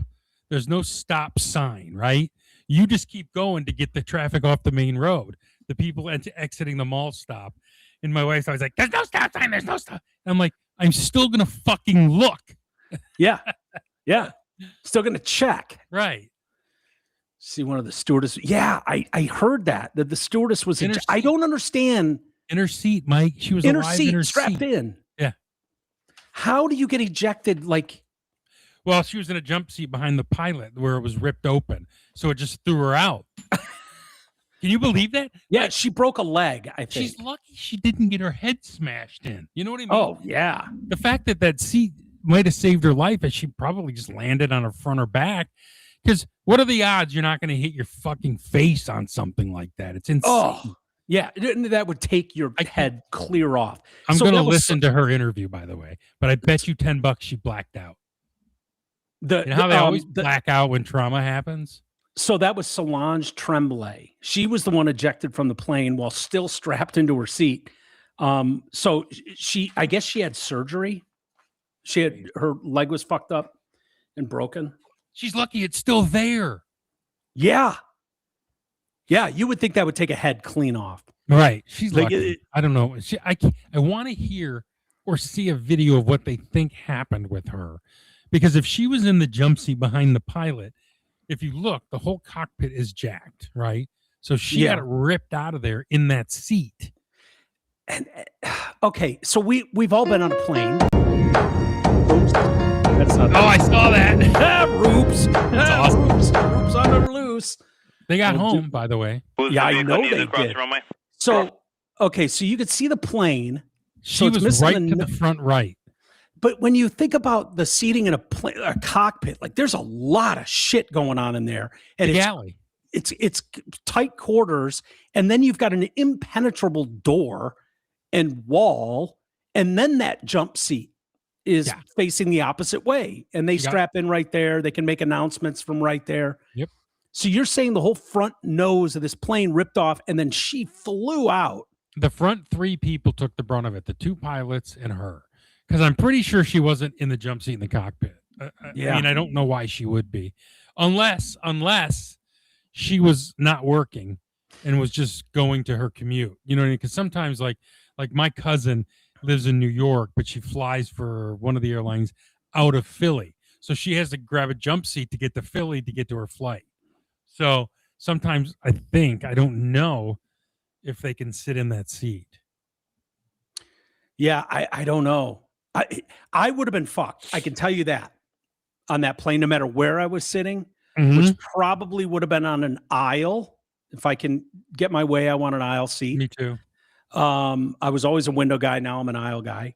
There's no stop sign, right? You just keep going to get the traffic off the main road. The people exiting the mall stop. And my wife's always like, there's no stop sign, there's no stop. And I'm like, I'm still going to fucking look. Yeah. Yeah. Still going to check. Right. See one of the stewardess. Yeah, I heard that the stewardess was. Inner I seat. don't understand. In her seat, Mike. She was Inner alive seat, in her strapped seat. in. Yeah. How do you get ejected? Like, well, she was in a jump seat behind the pilot where it was ripped open, so it just threw her out. Can you believe that? yeah, she broke a leg. I think She's lucky she didn't get her head smashed in. You know what I mean? Oh yeah. The fact that seat might have saved her life, as she probably just landed on her front or back. Because what are the odds you're not going to hit your fucking face on something like that? It's insane. Oh yeah, that would take your head clear off. I'm So going to that was listen to her interview, by the way, but I bet you $10 she blacked out. You know how they always black out when trauma happens? So that was Solange Tremblay. She was the one ejected from the plane while still strapped into her seat. So I guess she had surgery. Her leg was fucked up and broken. She's lucky it's still there. Yeah. Yeah, you would think that would take a head clean off. Right. She's Like, lucky. I don't know. I want to hear or see a video of what they think happened with her. Because if she was in the jump seat behind the pilot, if you look, the whole cockpit is jacked, right? So she got it ripped out of there in that seat. And okay, so we've all been on a plane. Oops. That's not. Oh, I saw that. Roops. awesome. Roops on the loose. They got home, by the way. Yeah, I know they did. So, okay, so you could see the plane. She was right to the front right. But when you think about the seating in a cockpit, like there's a lot of shit going on in there. And it's tight quarters. And then you've got an impenetrable door and wall. And then that jump seat is facing the opposite way. And they strap in right there. They can make announcements from right there. Yep. So you're saying the whole front nose of this plane ripped off and then she flew out. The front three people took the brunt of it, the two pilots and her. Because I'm pretty sure she wasn't in the jump seat in the cockpit. I mean, I don't know why she would be. Unless she was not working and was just going to her commute. You know what I mean? Because sometimes like my cousin lives in New York, but she flies for one of the airlines out of Philly. So she has to grab a jump seat to get to Philly to get to her flight. So sometimes I don't know if they can sit in that seat. Yeah, I don't know. I would have been fucked. I can tell you that on that plane, no matter where I was sitting, which probably would have been on an aisle. If I can get my way, I want an aisle seat. Me too. I was always a window guy. Now I'm an aisle guy.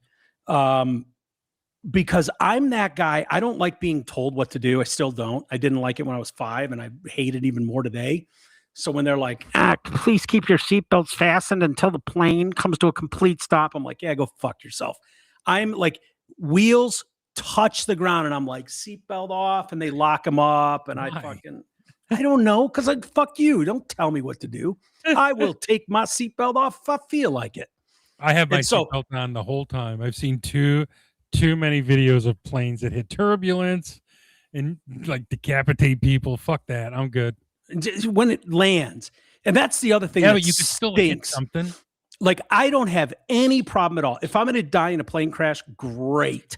Because I'm that guy. I don't like being told what to do. I still don't. I didn't like it when I was 5 and I hate it even more today. So when they're like, please keep your seatbelts fastened until the plane comes to a complete stop. I'm like, yeah, go fuck yourself. I'm like, wheels touch the ground and I'm like, seatbelt off, and they lock them up. And I don't know. Cause fuck you. Don't tell me what to do. I will take my seatbelt off if I feel like it. I have my seatbelt on the whole time. I've seen too many videos of planes that hit turbulence and like decapitate people. Fuck that. I'm good. When it lands. And that's the other thing. Yeah, that but you could still hit something. Like, I don't have any problem at all. If I'm going to die in a plane crash, great.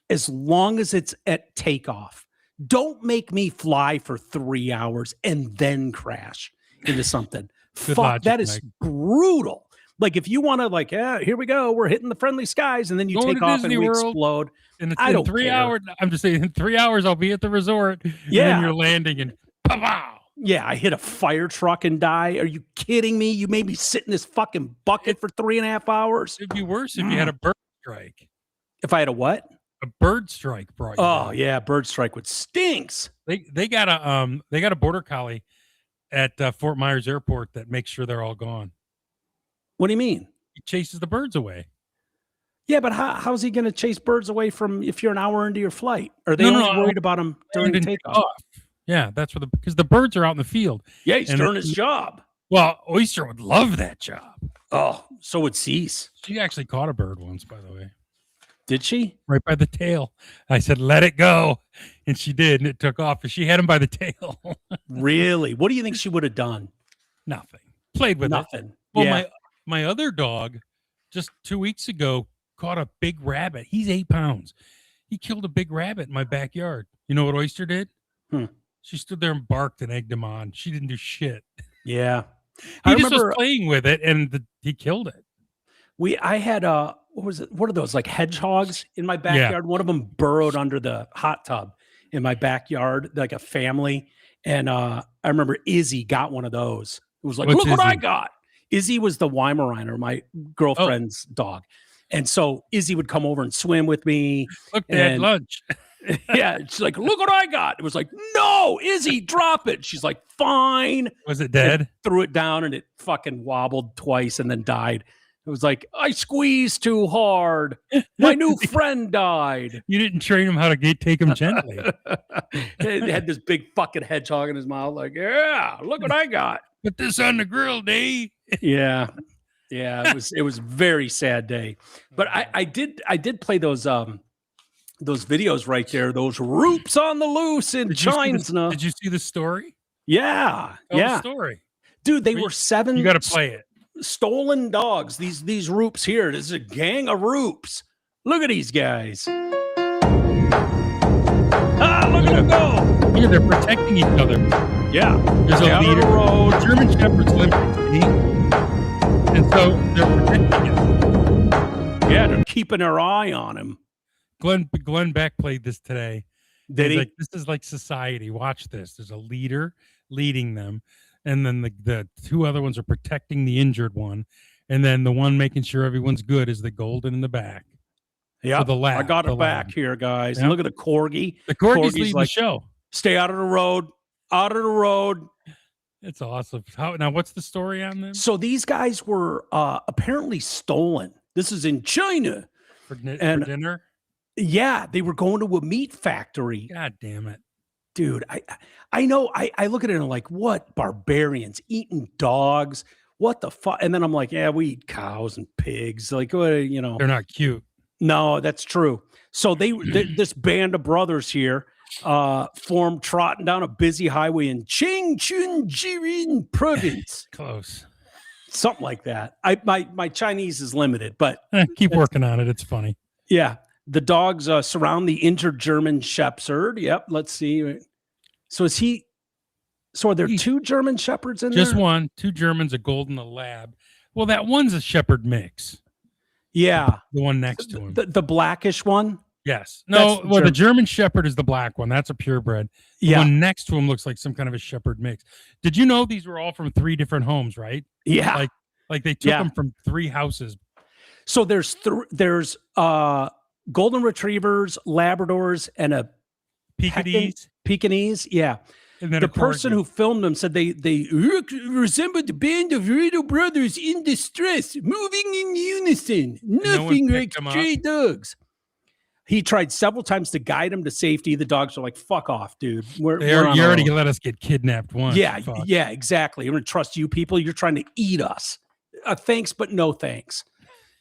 As long as it's at takeoff. Don't make me fly for 3 hours and then crash into something. Fuck, logic, that is brutal. Like, if you want to, like, here we go, we're hitting the friendly skies, and then you take off and we explode. And it's in 3 hours. I'm just saying, in 3 hours, I'll be at the resort. Yeah. And then you're landing and pow. Yeah, I hit a fire truck and die. Are you kidding me? You made me sit in this fucking bucket for 3.5 hours. It'd be worse if you had a bird strike. If I had a what? A bird strike brought you. Oh yeah, bird strike would stinks. They got a border collie at Fort Myers Airport that makes sure they're all gone. What do you mean? He chases the birds away. Yeah, but how's he going to chase birds away from if you're an hour into your flight? Are they only worried about them during takeoff? Yeah, that's because the birds are out in the field. Yeah, he's doing his job. Well, Oyster would love that job. Oh, so would Cease. She actually caught a bird once, by the way. Did she? right by the tail. I said, "Let it go," and she did, and it took off. But she had him by the tail. Really? What do you think she would have done? Nothing. Played with it. Nothing. Well, Yeah. my other dog just 2 weeks ago caught a big rabbit. He's 8 pounds. He killed a big rabbit in my backyard. You know what Oyster did? Hmm. She stood there and barked and egged him on. She didn't do shit. Yeah. He I just remember was playing with it, and he killed it. I had what was it? What are those, like hedgehogs in my backyard? One of them burrowed under the hot tub in my backyard, like a family. And I remember Izzy got one of those. It was like, What's look what I Izzy? got. Izzy was the Weimaraner, my girlfriend's dog. And so Izzy would come over and swim with me. Look, they had And- lunch. Yeah. She's like, look what I got. It was like, no, Izzy, drop it. She's like, fine. Was it dead? And threw it down and it fucking wobbled twice and then died. It was like, I squeezed too hard. My new friend died. You didn't train him how to take him gently. It had this big fucking hedgehog in his mouth. Like, yeah, look what I got. Put this on the grill, Dave. Yeah. Yeah. It was a very sad day. But I did play those videos right there. Those roops on the loose in China. Did you see the story? Yeah. Tell the Yeah. story. Dude, they Well, were 7 You got to play it. stolen dogs. These roops here. This is a gang of roops. Look at these guys. Ah, look at them go. Yeah, they're protecting each other. Yeah. There's Stay a out of the leader. road. German Shepherds live in me, and so they're protecting it. Yeah, they're keeping their eye on him. Glenn Beck played this today. Did He's he? like, this is like society. Watch this. There's a leader leading them, and then the 2 other ones are protecting the injured one, and then the one making sure everyone's good is the golden in the back. Yeah, the lab, I got the it back lab. here, guys. Yep. And look at the corgi. The corgi's Corgi's leading like- the show. Stay out of the road. Out of the road. It's awesome. Now, what's the story on them? So these guys were apparently stolen. This is in China. For and- dinner? Yeah, they were going to a meat factory. God damn it. Dude, I know. I look at it and I'm like, what barbarians eating dogs? What the fuck? And then I'm like, yeah, we eat cows and pigs. Like, what, you know? They're not cute. No, that's true. So this band of brothers here formed trotting down a busy highway in Chingchun province. Close. Something like that. My Chinese is limited, but Keep working on it. It's funny. yeah. The dogs surround the injured German Shepherd. Yep. Let's see. So are there 2 German Shepherds in Just there? one, 2 Germans, a golden, a lab. Well, that one's a shepherd mix. Yeah. The one next to him. The blackish one. Yes. That's No, the well, the German. German shepherd is the black one. That's a purebred. The Yeah. one next to him looks like some kind of a shepherd mix. Did you know these were all from 3 different homes, right? Yeah. Like they took Yeah. them from 3 houses. So there's golden retrievers, Labradors, and a Pekingese. Yeah. And then The person who filmed them said they resembled the band of little brothers in distress, moving in unison, no one nothing like picked them up? stray dogs. He tried several times to guide them to safety. The dogs are like, "Fuck off, dude. you We're on our already own." let us get kidnapped once. Yeah, Fuck. yeah, exactly. I'm gonna trust you people. You're trying to eat us. Thanks, but no thanks,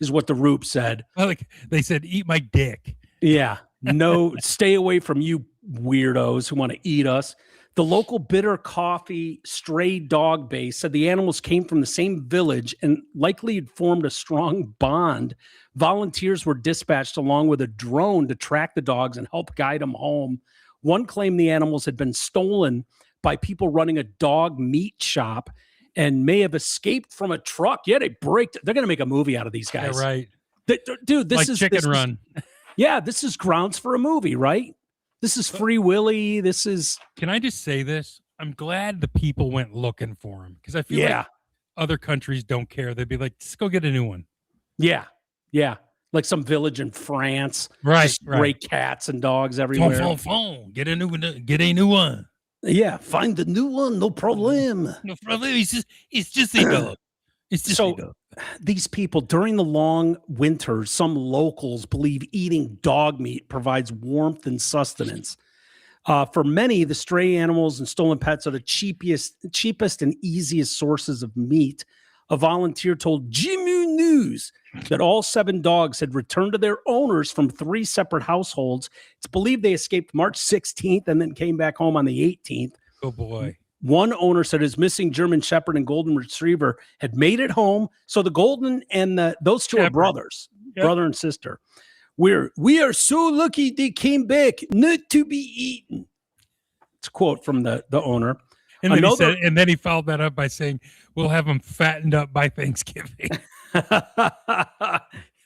is what the Roop said. Like they said, eat my dick. Yeah, no, stay away from you weirdos who want to eat us. The local bitter coffee stray dog base said the animals came from the same village and likely had formed a strong bond. Volunteers were dispatched along with a drone to track the dogs and help guide them home. One claimed the animals had been stolen by people running a dog meat shop and may have escaped from a truck. Yeah, they're going to make a movie out of these Yeah, guys. right. Dude, this Like is Chicken this is- Run. yeah, this is grounds for a movie, right? This is Free Willy. This is Can I just say this? I'm glad the people went looking for him because I feel like other countries don't care. They'd be like, just go get a new one. yeah. Like some village in France. Right. Just stray cats and dogs Phone, everywhere. phone, phone. Get a new one. Get a new one. Yeah, find the new one, no problem. No problem. It's just a dog. It's just So- a dog. These people during the long winters, some locals believe eating dog meat provides warmth and sustenance. For many, the stray animals and stolen pets are the cheapest and easiest sources of meat. a volunteer told Jimu News that all 7 dogs had returned to their owners from 3 separate households. It's believed they escaped March 16th and then came back home on the 18th. Oh boy. One owner said his missing German Shepherd and Golden Retriever had made it home. So the Golden and those 2 are Shepherd. brothers, Yep. brother and sister. We are so lucky they came back, not to be eaten. It's a quote from the owner. And then he followed that up by saying, "We'll have them fattened up by Thanksgiving."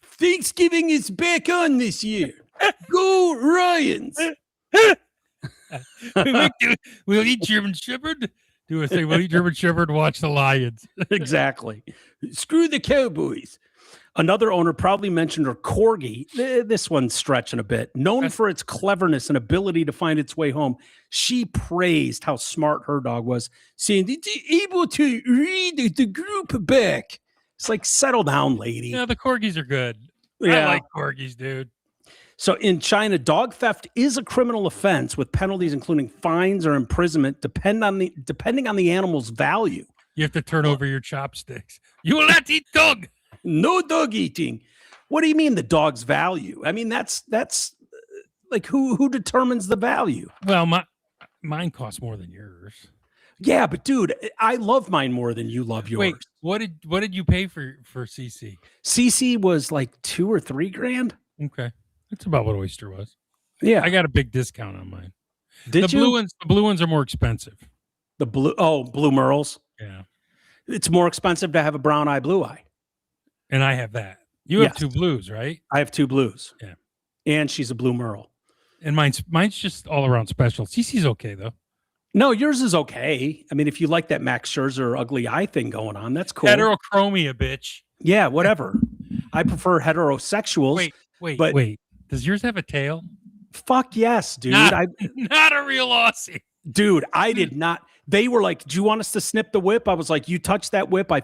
Thanksgiving is back on this year. Go Ryans. We'll eat German Shepherd. Do a thing. We'll eat German Shepherd. Watch the Lions. Exactly. Screw the Cowboys. Another owner proudly mentioned her corgi. This one's stretching a bit. Known for its cleverness and ability to find its way home, she praised how smart her dog was, saying it's able to read the group back. It's like, settle down, lady. Yeah, the corgis are good. Yeah. I like corgis, dude. So in China, dog theft is a criminal offense with penalties including fines or imprisonment, depending on the animal's value. You have to turn over your chopsticks. You will not eat dog. No dog eating. What do you mean the dog's value? I mean, that's like who determines the value? Well, mine costs more than yours. Yeah, but dude, I love mine more than you love yours. Wait, what did you pay for CC? CC was like $2 or $3 grand. Okay, that's about what Oyster was. Yeah, I got a big discount on mine. Did you? The blue ones are more expensive. The blue merles. Yeah, it's more expensive to have a brown eye, blue eye. And I have that. You have 2 blues, right? I have 2 blues. Yeah. And she's a blue merle. And mine's just all around special. CC's okay though. No, yours is okay. I mean, if you like that Max Scherzer ugly eye thing going on, that's cool. Heterochromia, bitch. Yeah, whatever. I prefer heterosexuals. Wait. Does yours have a tail? Fuck yes, dude. Not a real Aussie. Dude, I did not. They were like, do you want us to snip the whip? I was like, you touch that whip, I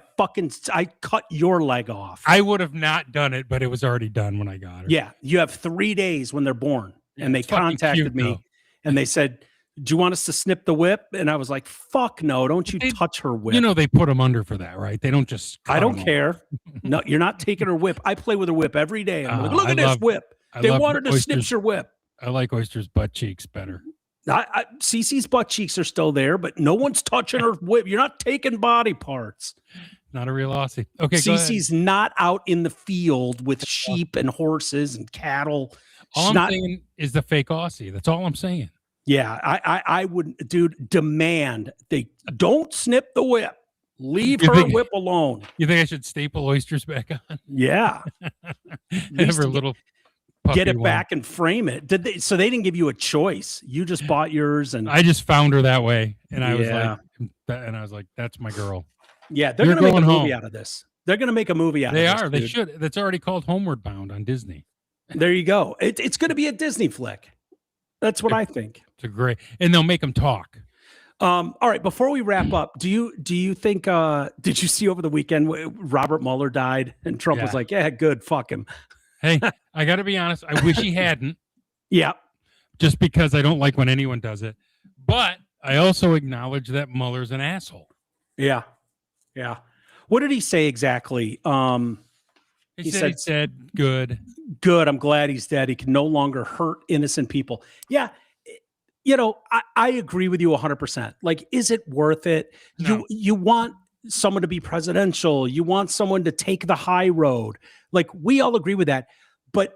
cut your leg off. I would have not done it, but it was already done when I got her. Yeah. You have 3 days when they're born. Yeah, and they contacted me and they said, do you want us to snip the whip? And I was like, fuck no, don't you touch her whip. You know, they put them under for that, right? They don't just. I don't care. No, you're not taking her whip. I play with her whip every day. I'm like, look at this whip. They wanted to snip your whip. I like Oyster's butt cheeks better. Cece's butt cheeks are still there, but no one's touching her whip. You're not taking body parts. Not a real Aussie. Okay, Cece's not out in the field with sheep and horses and cattle. All I'm saying is the fake Aussie. That's all I'm saying. Yeah, I would, dude, demand they don't snip the whip. Leave her whip alone. You think I should staple Oysters back on? Yeah. Have her little get it back and frame it. So they didn't give you a choice. You just bought yours, and I just found her that way. And I was like, that's my girl. Yeah, they're gonna make a movie out of this. They're gonna make a movie out of this. They should. That's already called Homeward Bound on Disney. There you go. It's gonna be a Disney flick. That's what I think. It's a great, and they'll make them talk. All right. Before we wrap up, do you think? Did you see over the weekend Robert Mueller died and Trump was like, "Yeah, good, fuck him." Hey, I got to be honest. I wish he hadn't. Yeah. Just because I don't like when anyone does it, but I also acknowledge that Mueller's an asshole. Yeah. Yeah. What did he say exactly? He said, good. Good. I'm glad he's dead. He can no longer hurt innocent people. Yeah. You know, I agree with you 100%. Like, is it worth it? No. You want someone to be presidential. You want someone to take the high road. Like, we all agree with that. But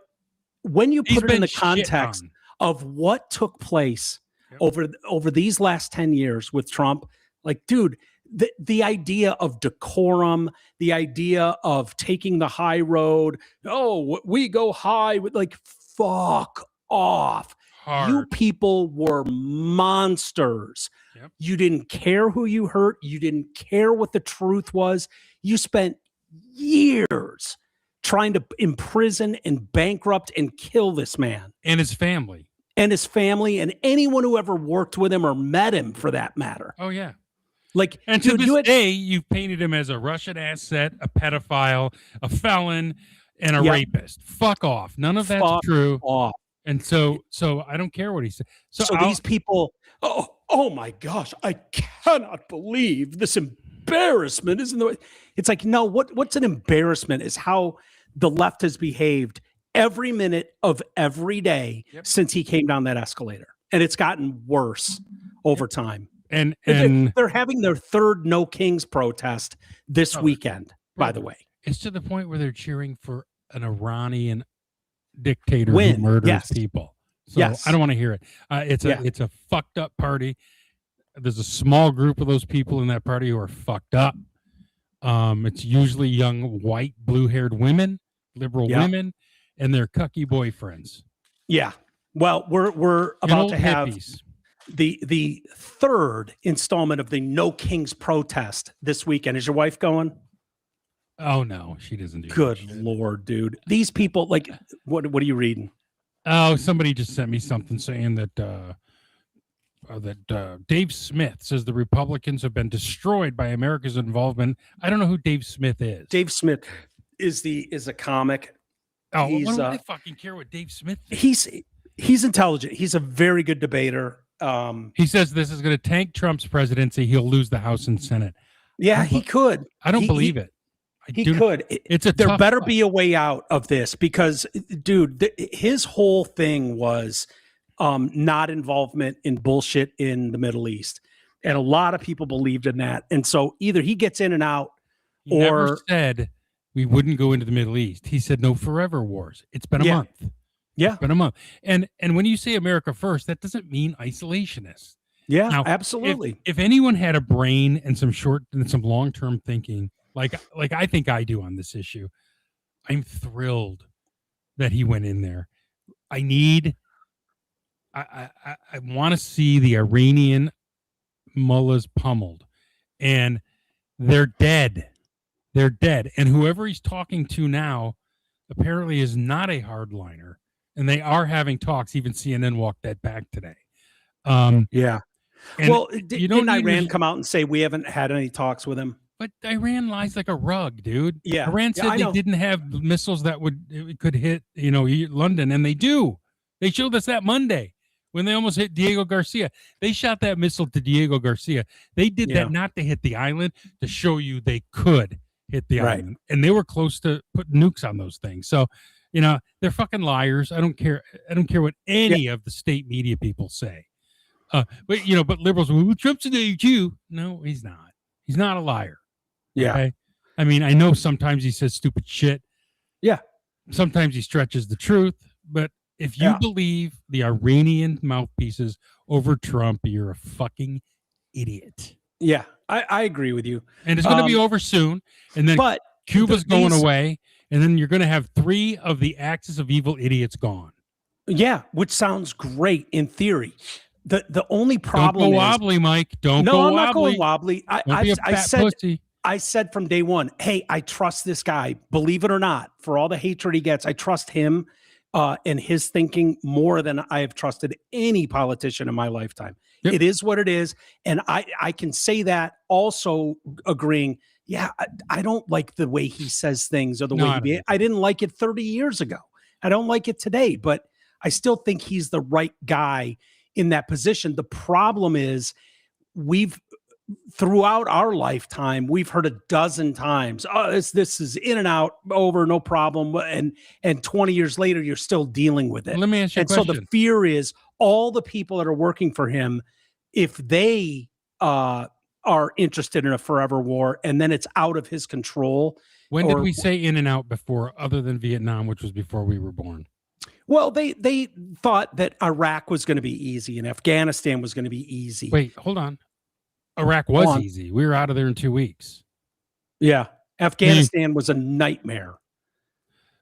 when you put it in the context of what took place over these last 10 years with Trump, like, dude, the idea of decorum, the idea of taking the high road, we go high with, like, fuck off. Hard. You people were monsters. Yep. You didn't care who you hurt. You didn't care what the truth was. You spent years trying to imprison and bankrupt and kill this man. And his family. And anyone who ever worked with him or met him, for that matter. Oh, yeah. Like, and to this day, you've painted him as a Russian asset, a pedophile, a felon, and a rapist. Fuck off. None of that's true. Off. And so I don't care what he said. So these people, oh my gosh, I cannot believe this embarrassment isn't the way. It's like, no, what's an embarrassment is how the left has behaved every minute of every day since he came down that escalator. And it's gotten worse over time. And they're having their third No Kings protest this weekend, by the way. It's to the point where they're cheering for an Iranian dictator who Win. murders people. So Yes. I don't want to hear it. It's a fucked up party. There's a small group of those people in that party who are fucked up. It's usually young, white, blue-haired women, liberal women, and their cucky boyfriends. Yeah. Well, we're about to have the third installment of the No Kings protest this weekend. Is your wife going? Oh no, she doesn't do Good that shit. Lord, dude. These people, like, what are you reading? Oh, somebody just sent me something saying that Dave Smith says the Republicans have been destroyed by America's involvement. I don't know who Dave Smith is. Dave Smith is a comic. Oh, what do I fucking care what Dave Smith thinks? He's intelligent. He's a very good debater. He says this is going to tank Trump's presidency. He'll lose the House and Senate. Yeah, he could. I don't believe it. He could. There better be a way out of this because, dude, his whole thing was not involvement in bullshit in the Middle East, and a lot of people believed in that. And so either he gets in and out, he never said we wouldn't go into the Middle East. He said no forever wars. It's been a month. Yeah, it's been a month. And when you say America first, that doesn't mean isolationist. Yeah, now, absolutely. If anyone had a brain and some long-term thinking, like I think I do on this issue, I'm thrilled that he went in there. I want to see the Iranian mullahs pummeled, and they're dead. They're dead. And whoever he's talking to now apparently is not a hardliner, and they are having talks. Even CNN walked that back today. Yeah. Well, didn't Iran come out and say we haven't had any talks with him? But Iran lies like a rug, dude. Yeah. Iran said they didn't have missiles that could hit, London, and they do. They showed us that Monday when they almost hit Diego Garcia. They shot that missile to Diego Garcia. They did that not to hit the island, to show you they could hit the island. And they were close to putting nukes on those things. So, they're fucking liars. I don't care. I don't care what any of the state media people say. But liberals, well, Trump's an AU. No, he's not. He's not a liar. Yeah. Okay? I mean, I know sometimes he says stupid shit. Yeah. Sometimes he stretches the truth. But if you believe the Iranian mouthpieces over Trump, you're a fucking idiot. Yeah, I agree with you. And it's going to be over soon. And then Cuba's going away. And then you're going to have 3 of the axis of evil idiots gone. Yeah, which sounds great in theory. The only problem Don't go wobbly, Mike. Don't go wobbly. No, I'm not going wobbly. I said from day one, hey, I trust this guy. Believe it or not, for all the hatred he gets, I trust him and his thinking more than I have trusted any politician in my lifetime. Yep. It is what it is. And I can say that also agreeing, I don't like the way he says things or the way I didn't like it 30 years ago. I don't like it today, but I still think he's the right guy in that position. The problem is throughout our lifetime, we've heard a dozen times, this is in and out, over, no problem. And 20 years later, you're still dealing with it. Let me ask you a question. So the fear is all the people that are working for him, if they are interested in a forever war and then it's out of his control. When did we say in and out before, other than Vietnam, which was before we were born? Well, they thought that Iraq was going to be easy and Afghanistan was going to be easy. Wait, hold on. Iraq was easy. We were out of there in 2 weeks. Yeah. Afghanistan was a nightmare.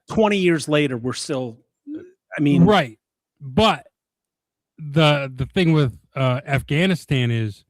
20 years later, we're still, right. But the thing with Afghanistan is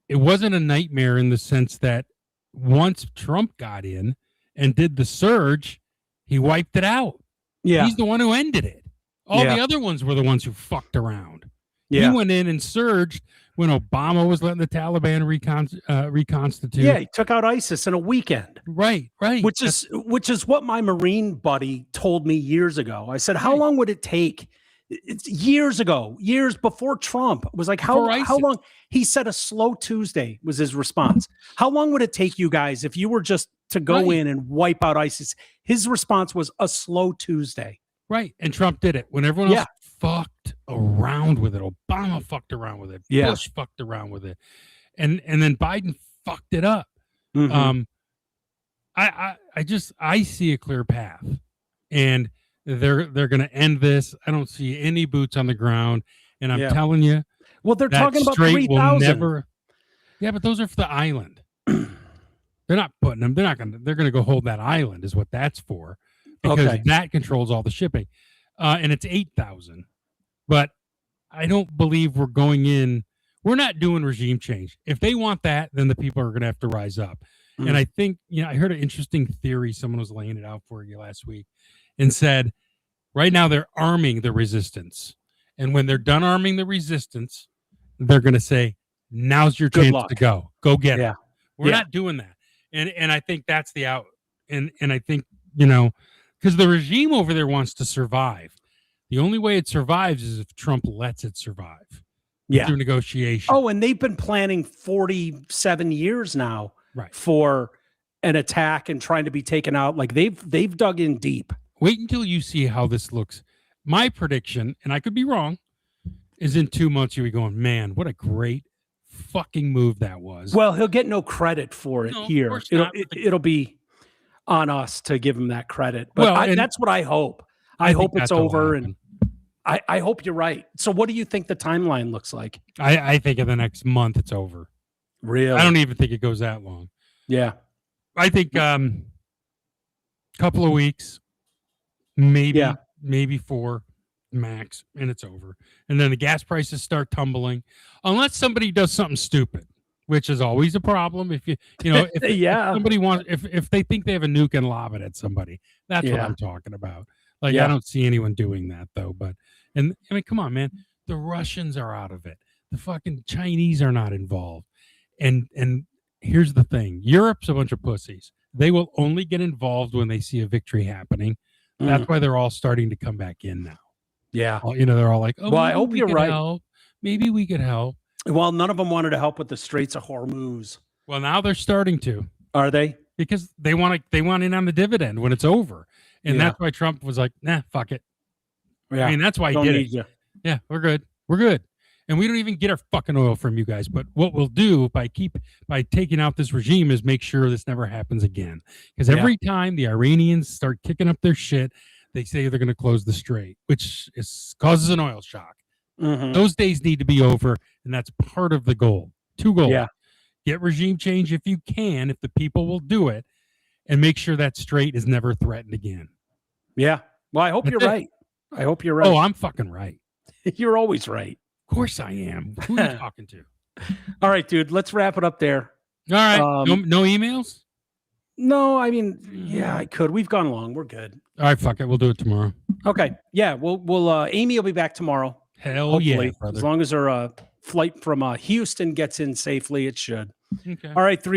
it wasn't a nightmare in the sense that once Trump got in and did the surge, he wiped it out. Yeah. He's the one who ended it. All the other ones were the ones who fucked around. Yeah. He went in and surged when Obama was letting the Taliban reconstitute. Yeah, he took out ISIS in a weekend. Right. Which is what my Marine buddy told me years ago. I said, how long would it take It's years ago, years before Trump was like, how Before long? He said a slow Tuesday was his response. How long would it take you guys if you were just to go Right. in and wipe out ISIS? His response was a slow Tuesday. Right. And Trump did it when everyone Yeah. else fucked around with it. Obama fucked around with it. Yeah. Bush fucked around with it. And then Biden fucked it up. Mhm. I see a clear path, and they're going to end this. I don't see any boots on the ground, and I'm Yeah. telling you, Well, they're that talking about strait will 3,000. never. Yeah, but those are for the island. They're not putting them. They're going to go hold that island. Is what that's for, because Okay. that controls all the shipping, and it's 8,000. But I don't believe we're going in. We're not doing regime change. If they want that, then the people are going to have to rise up. Mm. And I think, I heard an interesting theory. Someone was laying it out for you last week and said, right now they're arming the resistance. And when they're done arming the resistance, they're going to say, now's your Good chance luck. to go. Go get Yeah. it. We're Yeah. not doing that. And I think that's the out. And I think, because the regime over there wants to survive. The only way it survives is if Trump lets it survive. Yeah. Through negotiation. Oh, and they've been planning 47 years now Right. for an attack and trying to be taken out. Like they've dug in deep. Wait until you see how this looks. My prediction, and I could be wrong, is in 2 months you'll be going, man, what a great fucking move that was. Well, he'll get no credit for it No, of here. course It'll, not, but it'll be on us to give him that credit. But Well, and that's what I hope. I think hope it's that's what'll over, happen. and I hope you're right. So what do you think the timeline looks like? I think in the next month it's over. Really? I don't even think it goes that long. Yeah. I think couple of weeks, maybe Yeah. maybe 4 max, and it's over. And then the gas prices start tumbling, unless somebody does something stupid, which is always a problem. If if Yeah. somebody wants, if they think they have a nuke and lob it at somebody, that's what Yeah. I'm talking about. Like Yeah. I don't see anyone doing that though. But I mean, come on, man. The Russians are out of it. The fucking Chinese are not involved. And here's the thing: Europe's a bunch of pussies. They will only get involved when they see a victory happening. That's Mm. why they're all starting to come back in now. Yeah. They're all like, "Oh, Well, I maybe hope we you're could right. help. Maybe we could help." Well, none of them wanted to help with the Straits of Hormuz. Well, now they're starting to, Are they? because they want in on the dividend when it's over, and Yeah. that's why Trump was like, "Nah, fuck it." Yeah. I mean, that's why he Don't did need it. you. Yeah, we're good. We're good. And we don't even get our fucking oil from you guys. But what we'll do by taking out this regime is make sure this never happens again. Because every time the Iranians start kicking up their shit, they say they're going to close the strait, which causes an oil shock. Mhm. Those days need to be over, and that's part of the goal. 2 goals. Yeah. Get regime change if you can, if the people will do it, and make sure that strait is never threatened again. Yeah. Well, I hope That's you're it. right. I hope you're right. Oh, I'm fucking right. You're always right. Of course I am. Who are you talking to? All right, dude. Let's wrap it up there. All right. No emails? No, I mean, yeah, I could. We've gone long. We're good. All right, fuck it. We'll do it tomorrow. Okay. Yeah. We'll Amy will be back tomorrow. Hell Hopefully, yeah, brother. as long as her flight from Houston gets in safely, it should. Okay. All right, 3